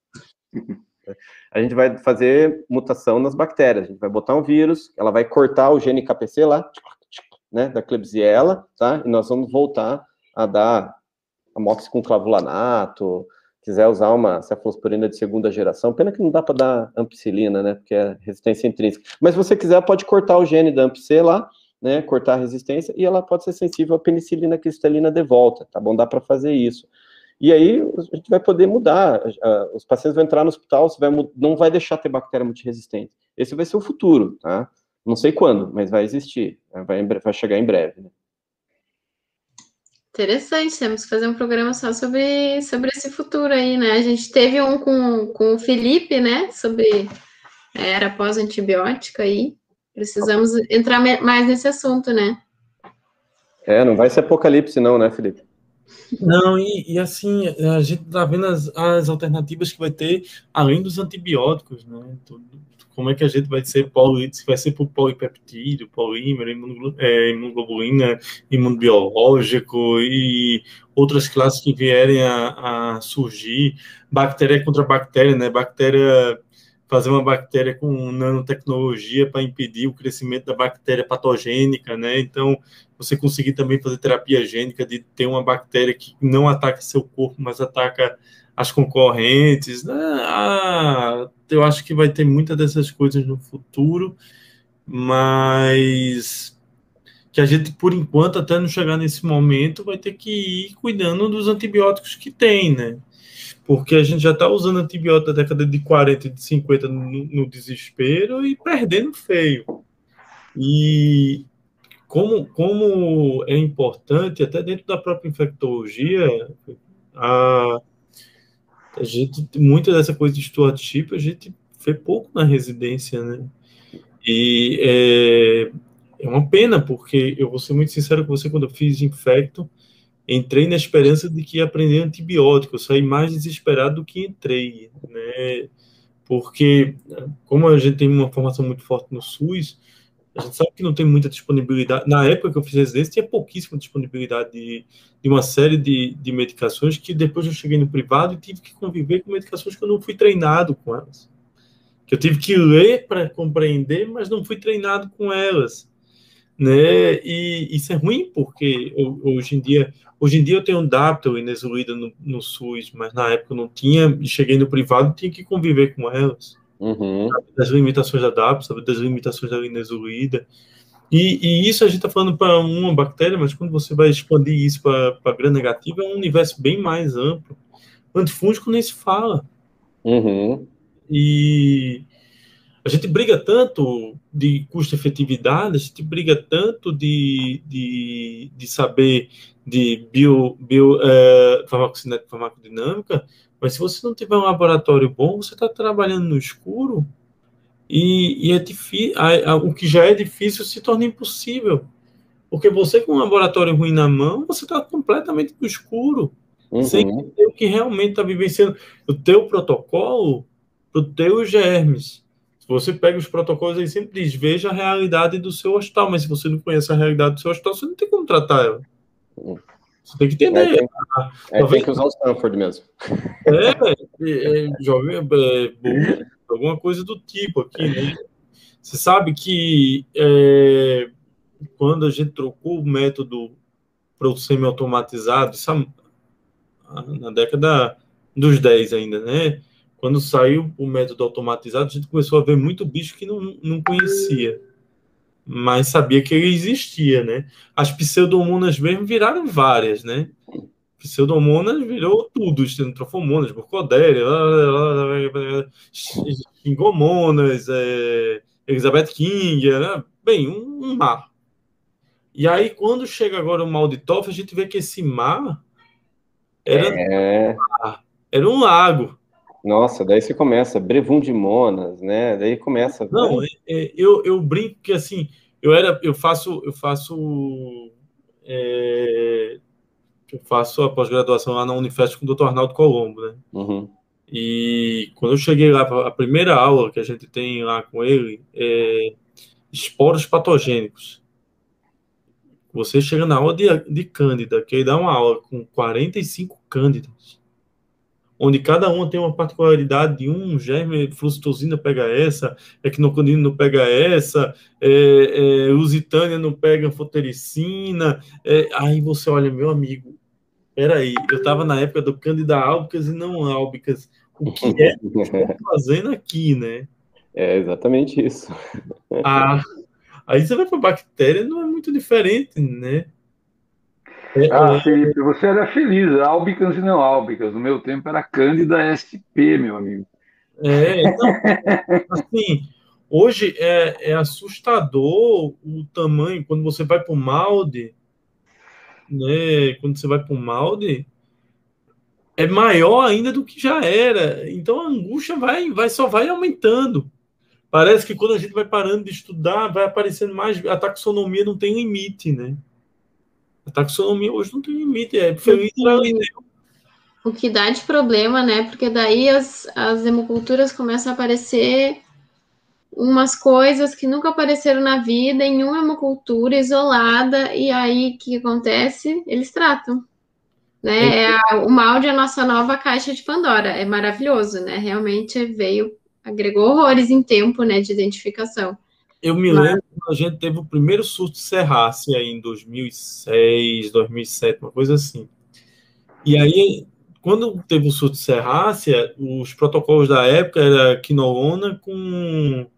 A gente vai fazer mutação nas bactérias, a gente vai botar um vírus, ela vai cortar o gene KPC lá, né, da Klebsiella, tá? E nós vamos voltar a dar amox com clavulanato, quiser usar uma cefalosporina de segunda geração, pena que não dá para dar ampicilina, né, porque é resistência intrínseca. Mas se você quiser, pode cortar o gene da ampicê lá, né, cortar a resistência, e ela pode ser sensível à penicilina cristalina de volta, tá bom? Dá para fazer isso. E aí, a gente vai poder mudar, os pacientes vão entrar no hospital, não vai deixar ter bactéria multiresistente. Esse vai ser o futuro, tá? Não sei quando, mas vai existir, vai chegar em breve, né? Interessante, temos que fazer um programa só sobre esse futuro aí, né? A gente teve um com o Felipe, né? Sobre a era pós-antibiótica aí. Precisamos entrar mais nesse assunto, né? Não vai ser apocalipse não, né, Felipe? Não, e assim, a gente está vendo as alternativas que vai ter, além dos antibióticos, né? Como é que a gente vai ser se vai ser por polipeptídeo, polímero, imunoglobulina, imunobiológico e outras classes que vierem a surgir, bactéria contra bactéria, né? Fazer uma bactéria com nanotecnologia para impedir o crescimento da bactéria patogênica, né? Então, você conseguir também fazer terapia gênica de ter uma bactéria que não ataca seu corpo, mas ataca as concorrentes, né? Eu acho que vai ter muitas dessas coisas no futuro, mas que a gente, por enquanto, até não chegar nesse momento, vai ter que ir cuidando dos antibióticos que tem, né? Porque a gente já está usando antibiótico da década de 40 e de 50 no desespero e perdendo feio. E como é importante, até dentro da própria infectologia, a gente, muita dessa coisa de stewardship, a gente vê pouco na residência, né? E é uma pena, porque eu vou ser muito sincero com você, quando eu fiz infecto, entrei na esperança de que ia aprender antibiótico, eu saí mais desesperado do que entrei, né? Porque, como a gente tem uma formação muito forte no SUS, a gente sabe que não tem muita disponibilidade. Na época que eu fiz residência, tinha pouquíssima disponibilidade de uma série de medicações que depois eu cheguei no privado e tive que conviver com medicações que eu não fui treinado com elas. Que eu tive que ler para compreender, mas não fui treinado com elas, né? E isso é ruim, porque hoje em dia eu tenho Daptil e Nesulida no SUS, mas na época eu não tinha, e cheguei no privado e tinha que conviver com elas. Uhum. Sabe, das limitações da Daptil, sabe, das limitações da Linezolida. E isso a gente está falando para uma bactéria, mas quando você vai expandir isso para gram-negativa, é um universo bem mais amplo. Antifúngico nem se fala. Uhum. E a gente briga tanto de custo-efetividade, a gente briga tanto de saber de farmacocinética, farmacodinâmica, mas se você não tiver um laboratório bom, você está trabalhando no escuro e é difícil, o que já é difícil se torna impossível. Porque você com um laboratório ruim na mão, você está completamente no escuro, sem ter o que realmente está vivenciando. O teu protocolo para os teus germes. Se você pega os protocolos, ele sempre diz, veja a realidade do seu hospital, mas se você não conhece a realidade do seu hospital, você não tem como tratar ela. Você tem que entender. Tem que usar o Stanford mesmo. Alguma coisa do tipo aqui, né? Você sabe que quando a gente trocou o método para o semi-automatizado, na década dos 10 ainda, né? Quando saiu o método automatizado, a gente começou a ver muito bicho que não conhecia, mas sabia que ele existia, né? As pseudomonas mesmo viraram várias, né? Pseudomonas virou tudo, estenotrofomonas, burkholderia, xingomonas, Elizabeth King, né? Bem, um mar. E aí, quando chega agora o mal de Toff, a gente vê que esse mar era um lago. Nossa, daí você começa, Brevundimonas, né? Daí começa. Não, eu brinco que assim, eu faço a pós-graduação lá na Unifesp com o Dr. Arnaldo Colombo, né? Uhum. E quando eu cheguei lá, a primeira aula que a gente tem lá com ele é esporos patogênicos. Você chega na aula de Cândida, que ele dá uma aula com 45 cândidas, onde cada uma tem uma particularidade de um germe, flucitosina pega essa, equinocandina não pega essa, lusitânia não pega anfotericina. Aí você olha, meu amigo, peraí, eu estava na época do Candida albicans e não albicans. O que é que eu estou fazendo aqui, né? É exatamente isso. Aí você vai para bactéria, não é muito diferente, né? Felipe, você era feliz, albicans e não albicans. No meu tempo era Candida SP, meu amigo. Assim, hoje é assustador o tamanho, quando você vai para o MALDI, né? Quando você vai para o MALDI, é maior ainda do que já era. Então a angústia só vai aumentando. Parece que quando a gente vai parando de estudar, vai aparecendo mais. A taxonomia não tem limite, né? A taxonomia hoje não tem limite. É feliz o que dá de problema, né? Porque daí as hemoculturas começam a aparecer umas coisas que nunca apareceram na vida em uma hemocultura isolada, e aí o que acontece? Eles tratam. Né? O MALDI é a nossa nova caixa de Pandora. É maravilhoso, né? Realmente agregou horrores em tempo, né, de identificação. Eu me lembro quando a gente teve o primeiro surto de Serrácea em 2006, 2007, uma coisa assim. E aí, quando teve o surto de Serrácea, os protocolos da época era quinolona com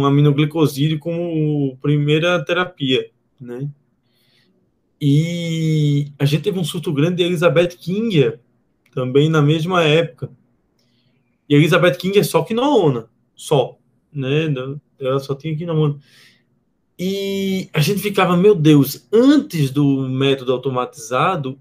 aminoglicosídeo como primeira terapia, né? E a gente teve um surto grande de Elizabeth King também na mesma época. E Elizabeth King é só quinolona, só, né? Ela só tinha quinolona. E a gente ficava, meu Deus, antes do método automatizado,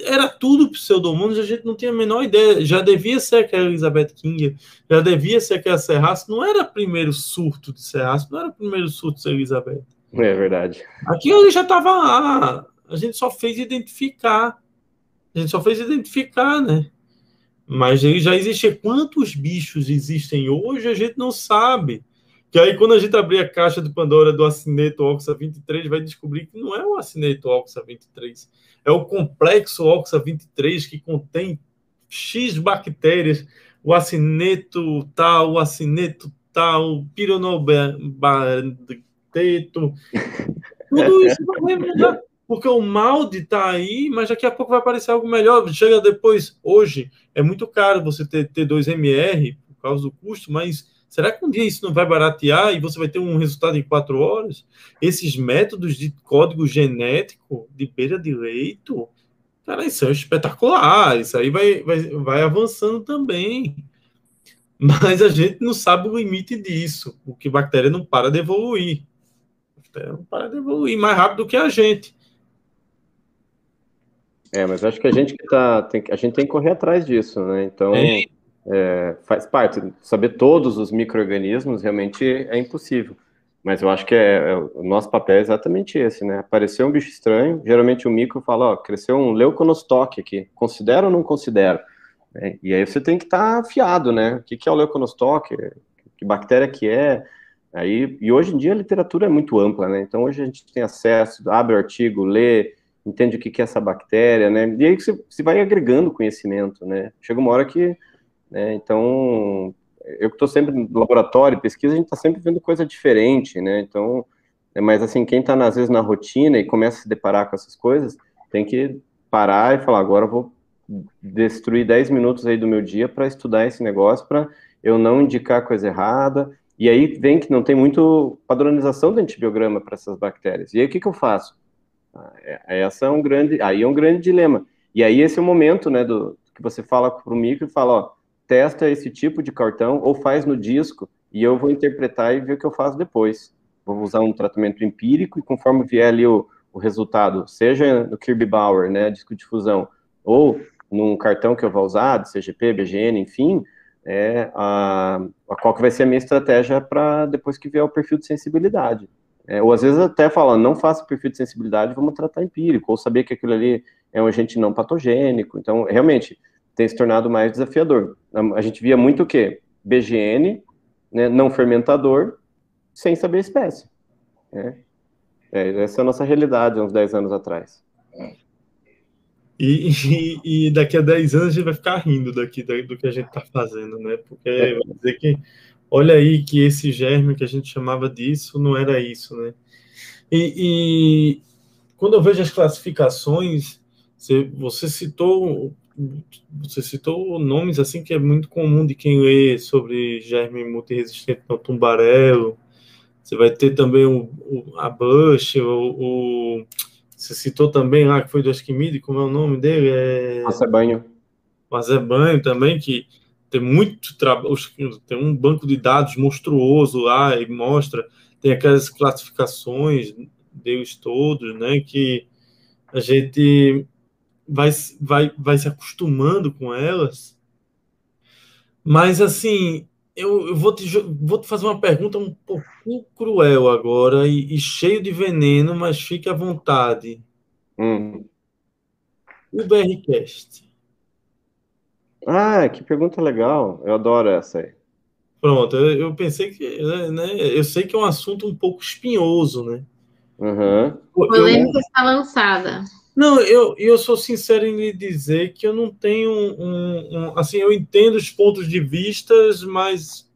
era tudo pseudomonas, a gente não tinha a menor ideia. Já devia ser aquela Elizabeth King, já devia ser aquela Serraço. Não era o primeiro surto de Serraço, não era o primeiro surto de Elizabeth. É verdade. Aquilo já estava lá. A gente só fez identificar. Né? Mas ele já existia. Quantos bichos existem hoje, a gente não sabe. Que aí, quando a gente abrir a caixa de Pandora do acineto Oxa 23, vai descobrir que não é o acineto Oxa 23. É o complexo Oxa 23, que contém X bactérias. O acineto tal, o pironobateto. Tudo isso vai mudar. Porque o molde está aí, mas daqui a pouco vai aparecer algo melhor. Chega depois, hoje, é muito caro você ter T2MR por causa do custo, mas será que um dia isso não vai baratear e você vai ter um resultado em 4 horas? Esses métodos de código genético de beira de leito, cara, isso é espetacular. Isso aí vai avançando também. Mas a gente não sabe o limite disso, porque bactéria não para de evoluir. Não para de evoluir mais rápido do que a gente. Mas acho que a gente tem que correr atrás disso, né? Então, faz parte. Saber todos os micro-organismos realmente é impossível. Mas eu acho que o nosso papel é exatamente esse, né? Apareceu um bicho estranho, geralmente o micro fala, cresceu um leuconostoque aqui, considera ou não considera? E aí você tem que estar afiado, né? O que é o leuconostoque? Que bactéria que é? E hoje em dia a literatura é muito ampla, né? Então hoje a gente tem acesso, abre o artigo, lê, entende o que é essa bactéria, né? E aí você vai agregando conhecimento, né? Chega uma hora que, né? Então, eu que estou sempre no laboratório, pesquisa, a gente está sempre vendo coisa diferente, né? Então, mas assim, quem está às vezes na rotina e começa a se deparar com essas coisas, tem que parar e falar, agora eu vou destruir 10 minutos aí do meu dia para estudar esse negócio, para eu não indicar coisa errada. E aí vem que não tem muito padronização do antibiograma para essas bactérias. E aí o que eu faço? Aí é um grande dilema. E aí esse é o momento, né, que você fala para o micro e fala, testa esse tipo de cartão ou faz no disco e eu vou interpretar e ver o que eu faço depois. Vou usar um tratamento empírico e conforme vier ali o resultado, seja no Kirby-Bauer, né, disco de fusão, ou num cartão que eu vou usar, de CGP, BGN, enfim, qual que vai ser a minha estratégia para depois que vier o perfil de sensibilidade. Ou às vezes até fala, não faça perfil de sensibilidade, vamos tratar empírico, ou saber que aquilo ali é um agente não patogênico. Então, realmente, tem se tornado mais desafiador. A gente via muito o quê? BGN, né, não fermentador, sem saber a espécie. Essa é a nossa realidade, há uns 10 anos atrás. E daqui a 10 anos a gente vai ficar rindo do que a gente está fazendo, né? Porque vai dizer que olha aí que esse germe que a gente chamava disso não era isso, né? E quando eu vejo as classificações, você citou nomes assim que é muito comum de quem lê sobre germe multiresistente ao tumbarelo. Você vai ter também a Bush, você citou também lá que foi do Esquimide, como é o nome dele? Acebanho. O Acebanho também, que tem muito trabalho, tem um banco de dados monstruoso lá e mostra, tem aquelas classificações deles todos, né, que a gente vai se acostumando com elas. Mas, assim, eu vou te fazer uma pergunta um pouquinho cruel agora e cheio de veneno, mas fique à vontade. O BRCast. Que pergunta legal. Eu adoro essa aí. Pronto, eu pensei que, né, eu sei que é um assunto um pouco espinhoso, né? Uhum. Polêmica está lançada. Não, eu sou sincero em lhe dizer que eu não tenho assim, eu entendo os pontos de vista, mas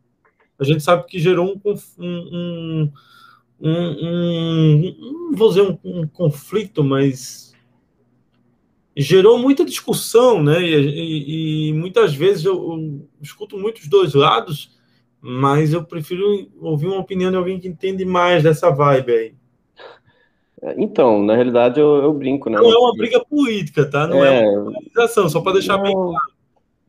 a gente sabe que gerou vou dizer um conflito, mas gerou muita discussão, né? E muitas vezes eu escuto muitos dois lados, mas eu prefiro ouvir uma opinião de alguém que entende mais dessa vibe aí. Então, na realidade, eu brinco, né? Não é uma briga política, tá? Não é uma polarização, só para deixar bem claro.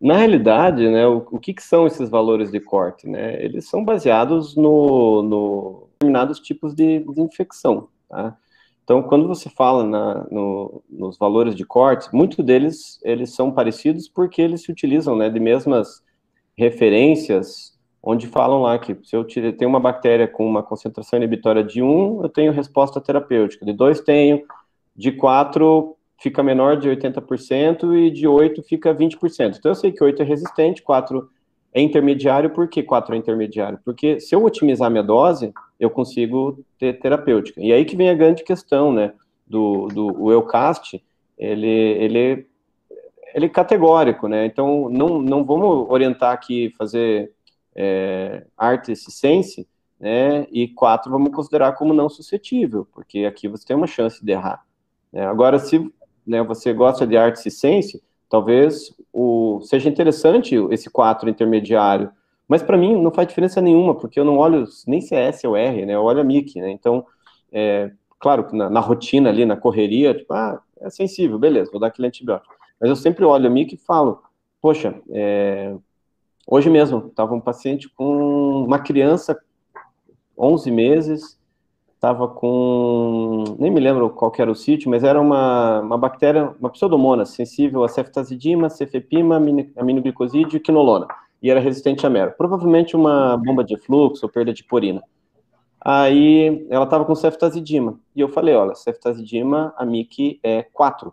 Na realidade, né, o que são esses valores de corte, né? Eles são baseados no determinados tipos de infecção, tá? Então, quando você fala nos valores de corte, muitos deles, eles são parecidos porque eles se utilizam, né, de mesmas referências, onde falam lá que se eu tenho uma bactéria com uma concentração inibitória de 1, eu tenho resposta terapêutica, de 2 tenho, de 4 fica menor de 80% e de 8 fica 20%. Então, eu sei que 8 é resistente, 4 é intermediário. Por que 4 é intermediário? Porque se eu otimizar minha dose, eu consigo ter terapêutica. E aí que vem a grande questão, né, o Eucast, ele é categórico, né, então não vamos orientar aqui, fazer arte-ciência, né, e 4 vamos considerar como não suscetível, porque aqui você tem uma chance de errar. Né? Agora, se, né, você gosta de arte-ciência, talvez seja interessante esse 4 intermediário, mas para mim não faz diferença nenhuma, porque eu não olho nem se é S ou R, né, eu olho a MIC, né, então, claro que na rotina ali, na correria, tipo, é sensível, beleza, vou dar aquele antibiótico, mas eu sempre olho a MIC e falo, poxa, hoje mesmo, estava um paciente com uma criança, 11 meses, estava com, nem me lembro qual que era o sítio, mas era uma bactéria, uma pseudomonas, sensível a ceftazidima, cefepima, aminoglicosídeo e quinolona, e era resistente a mero. Provavelmente uma bomba de fluxo ou perda de purina. Aí, ela estava com ceftazidima, e eu falei, olha, ceftazidima, a MIC é 4.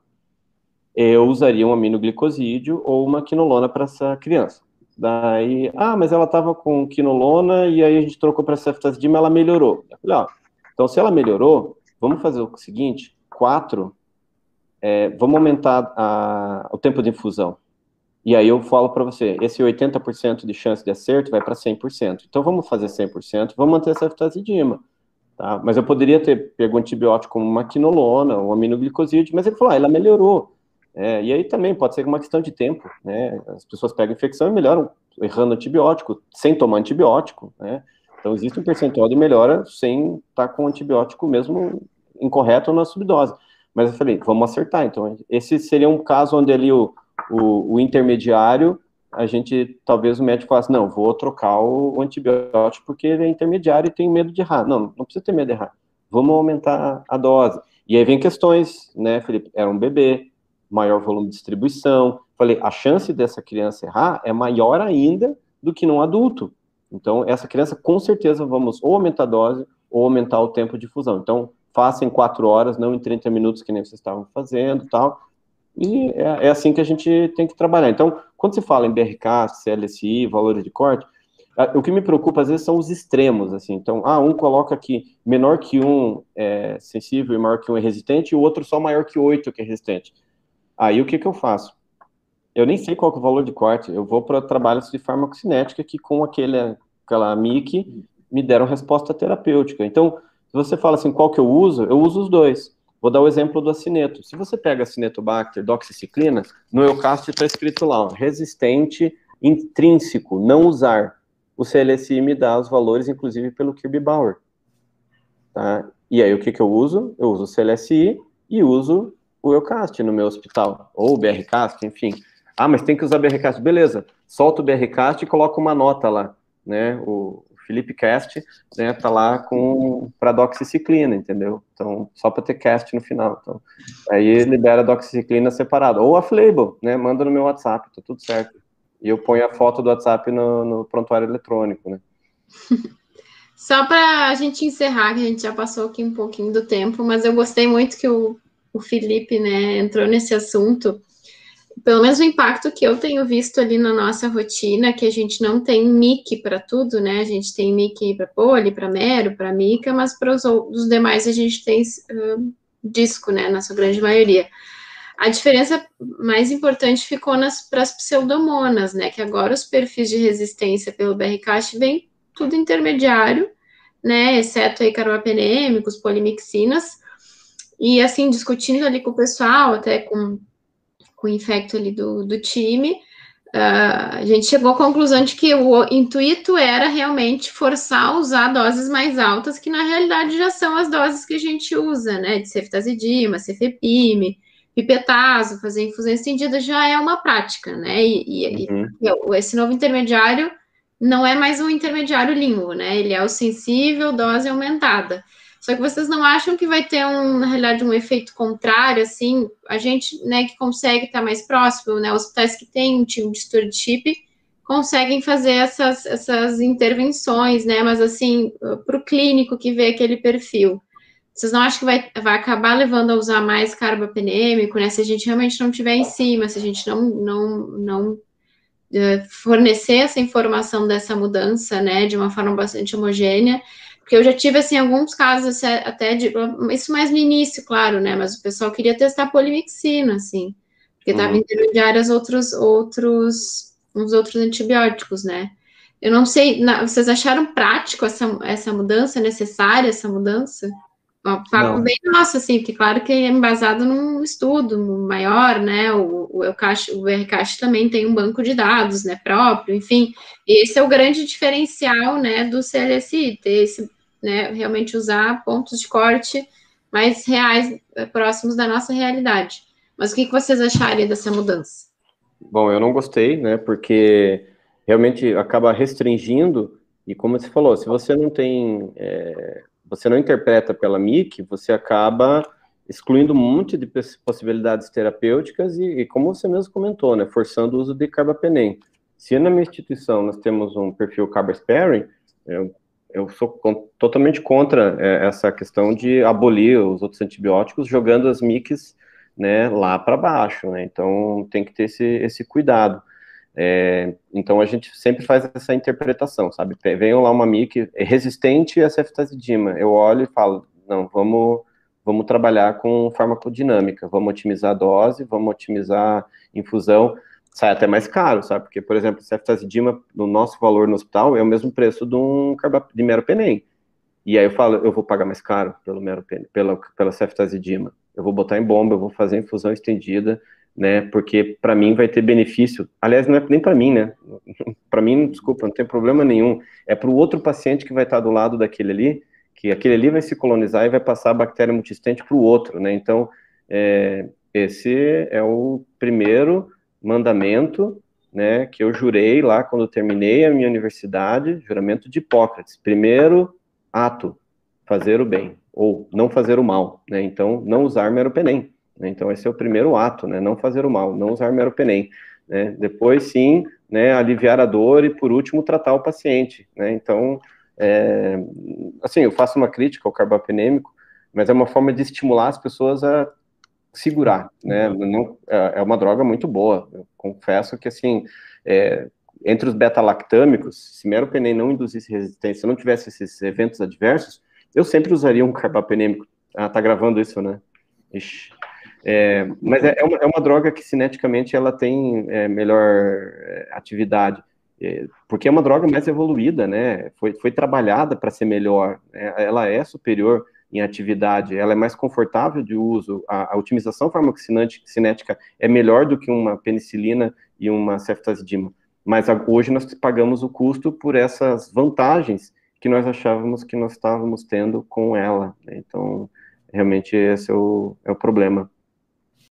Eu usaria um aminoglicosídeo ou uma quinolona para essa criança. Daí, mas ela estava com quinolona, e aí a gente trocou para ceftazidima, ela melhorou. Eu falei, então se ela melhorou, vamos fazer o seguinte, 4, vamos aumentar o tempo de infusão. E aí eu falo para você, esse 80% de chance de acerto vai para 100%. Então vamos fazer 100%, vamos manter a ceftazidima. Tá? Mas eu poderia ter pego um antibiótico como uma quinolona, um aminoglicosídeo, mas ele falou, ela melhorou. E aí também pode ser uma questão de tempo, né? As pessoas pegam infecção e melhoram errando antibiótico, sem tomar antibiótico, né? Então existe um percentual de melhora sem estar com antibiótico mesmo incorreto ou na subdose. Mas eu falei, vamos acertar. Então esse seria um caso onde ali o intermediário, a gente, talvez o médico falasse, não, vou trocar o antibiótico porque ele é intermediário e tenho medo de errar. Não precisa ter medo de errar. Vamos aumentar a dose. E aí vem questões, né, Felipe? Era um bebê, maior volume de distribuição. Falei, a chance dessa criança errar é maior ainda do que num adulto. Então, essa criança, com certeza, vamos ou aumentar a dose ou aumentar o tempo de fusão. Então, faça em 4 horas, não em 30 minutos, que nem vocês estavam fazendo, tal. E é assim que a gente tem que trabalhar. Então, quando se fala em BRK, CLSI, valores de corte, o que me preocupa, às vezes, são os extremos, assim. Então, um coloca aqui menor que 1 é sensível e maior que 1 é resistente, e o outro só maior que 8 que é resistente. Aí, o que eu faço? Eu nem sei qual que é o valor de corte, eu vou para trabalhos de farmacocinética que com aquela MIC me deram resposta terapêutica. Então, se você fala assim, qual que eu uso os dois. Vou dar o exemplo do acineto. Se você pega Acinetobacter, doxiciclina, no Eucast está escrito lá, resistente, intrínseco, não usar. O CLSI me dá os valores, inclusive pelo Kirby-Bauer. Tá? E aí, o que eu uso? Eu uso o CLSI e uso o Eucast no meu hospital, ou o BRCast, enfim. Mas tem que usar BRCast. Beleza, solta o BRCast e coloca uma nota lá, né? O Felipe Cast, né, tá lá para doxiciclina, entendeu? Então, só para ter cast no final. Então, aí libera a doxiciclina separada. Ou off-label, né? Manda no meu WhatsApp, tá tudo certo. E eu ponho a foto do WhatsApp no prontuário eletrônico, né? Só para a gente encerrar, que a gente já passou aqui um pouquinho do tempo, mas eu gostei muito que o Felipe, né, entrou nesse assunto. Pelo menos o impacto que eu tenho visto ali na nossa rotina, que a gente não tem MIC para tudo, né? A gente tem MIC para poli, para mero, para mica, mas para os demais a gente tem disco, né? Na sua grande maioria. A diferença mais importante ficou para as pseudomonas, né? Que agora os perfis de resistência pelo BRCast vem tudo intermediário, né? Exceto aí carbapenêmicos, polimixinas. E assim, discutindo ali com o pessoal, até com o infecto ali do time, a gente chegou à conclusão de que o intuito era realmente forçar a usar doses mais altas, que na realidade já são as doses que a gente usa, né, de ceftazidima, cefepime, pipetazo, fazer infusão estendida já é uma prática, né, e esse novo intermediário não é mais um intermediário limbo, né, ele é o sensível, dose aumentada. Só que vocês não acham que vai ter, na realidade, um efeito contrário, assim, a gente, né, que consegue estar mais próximo, né, hospitais que têm um time de stewardship conseguem fazer essas intervenções, né, mas assim, para o clínico que vê aquele perfil, vocês não acham que vai acabar levando a usar mais carbapenêmico, né, se a gente realmente não tiver em cima, se a gente não fornecer essa informação dessa mudança, né, de uma forma bastante homogênea, porque eu já tive, assim, alguns casos até isso mais no início, claro, né, mas o pessoal queria testar polimixina, assim, porque estava intermediárias uns outros antibióticos, né. Eu não sei, vocês acharam prático essa mudança, necessária essa mudança? Um papo bem nosso, assim, porque claro que é embasado num estudo maior, né, o RCAST também tem um banco de dados, né, próprio, enfim, esse é o grande diferencial, né, do CLSI, ter esse, né, realmente usar pontos de corte mais reais, próximos da nossa realidade. Mas o que vocês acharem dessa mudança? Bom, eu não gostei, né, porque realmente acaba restringindo, e como você falou, se você não tem, você não interpreta pela MIC, você acaba excluindo um monte de possibilidades terapêuticas e como você mesmo comentou, né, forçando o uso de carbapenem. Se na minha instituição nós temos um perfil carbapenem, eu sou totalmente contra essa questão de abolir os outros antibióticos, jogando as MICs, né, lá para baixo, né, então tem que ter esse cuidado. Então a gente sempre faz essa interpretação, sabe, venham lá uma MIC resistente a ceftazidima, eu olho e falo, não, vamos trabalhar com farmacodinâmica, vamos otimizar a dose, vamos otimizar infusão, sai até mais caro, sabe, porque, por exemplo, ceftazidima, no nosso valor no hospital, é o mesmo preço de meropenem, e aí eu falo, eu vou pagar mais caro pela ceftazidima, eu vou botar em bomba, eu vou fazer infusão estendida, né, porque para mim vai ter benefício, aliás, não é nem para mim, né, para mim, desculpa, não tem problema nenhum, é para o outro paciente que vai estar do lado daquele ali, que aquele ali vai se colonizar e vai passar a bactéria multistente para o outro, né, então, esse é o primeiro mandamento, né, que eu jurei lá quando eu terminei a minha universidade, juramento de Hipócrates, primeiro ato, fazer o bem, ou não fazer o mal, né, então, não usar meropenem, né, então esse é o primeiro ato, né, não fazer o mal, não usar meropenem, né, depois sim, né, aliviar a dor e por último tratar o paciente, né, então, assim, eu faço uma crítica ao carbapenêmico, mas é uma forma de estimular as pessoas a segurar, né, não, é uma droga muito boa, eu confesso que, assim, entre os beta-lactâmicos, se meropenem não induzisse resistência, não tivesse esses eventos adversos, eu sempre usaria um carbapenêmico. Ah, tá gravando isso, né? Ixi. Mas é uma droga que cineticamente ela tem melhor atividade, porque é uma droga mais evoluída, né? Foi trabalhada para ser melhor, ela é superior em atividade, ela é mais confortável de uso, a otimização farmacocinética é melhor do que uma penicilina e uma ceftazidima, mas hoje nós pagamos o custo por essas vantagens que nós achávamos que nós estávamos tendo com ela, né? Então, realmente esse é o problema.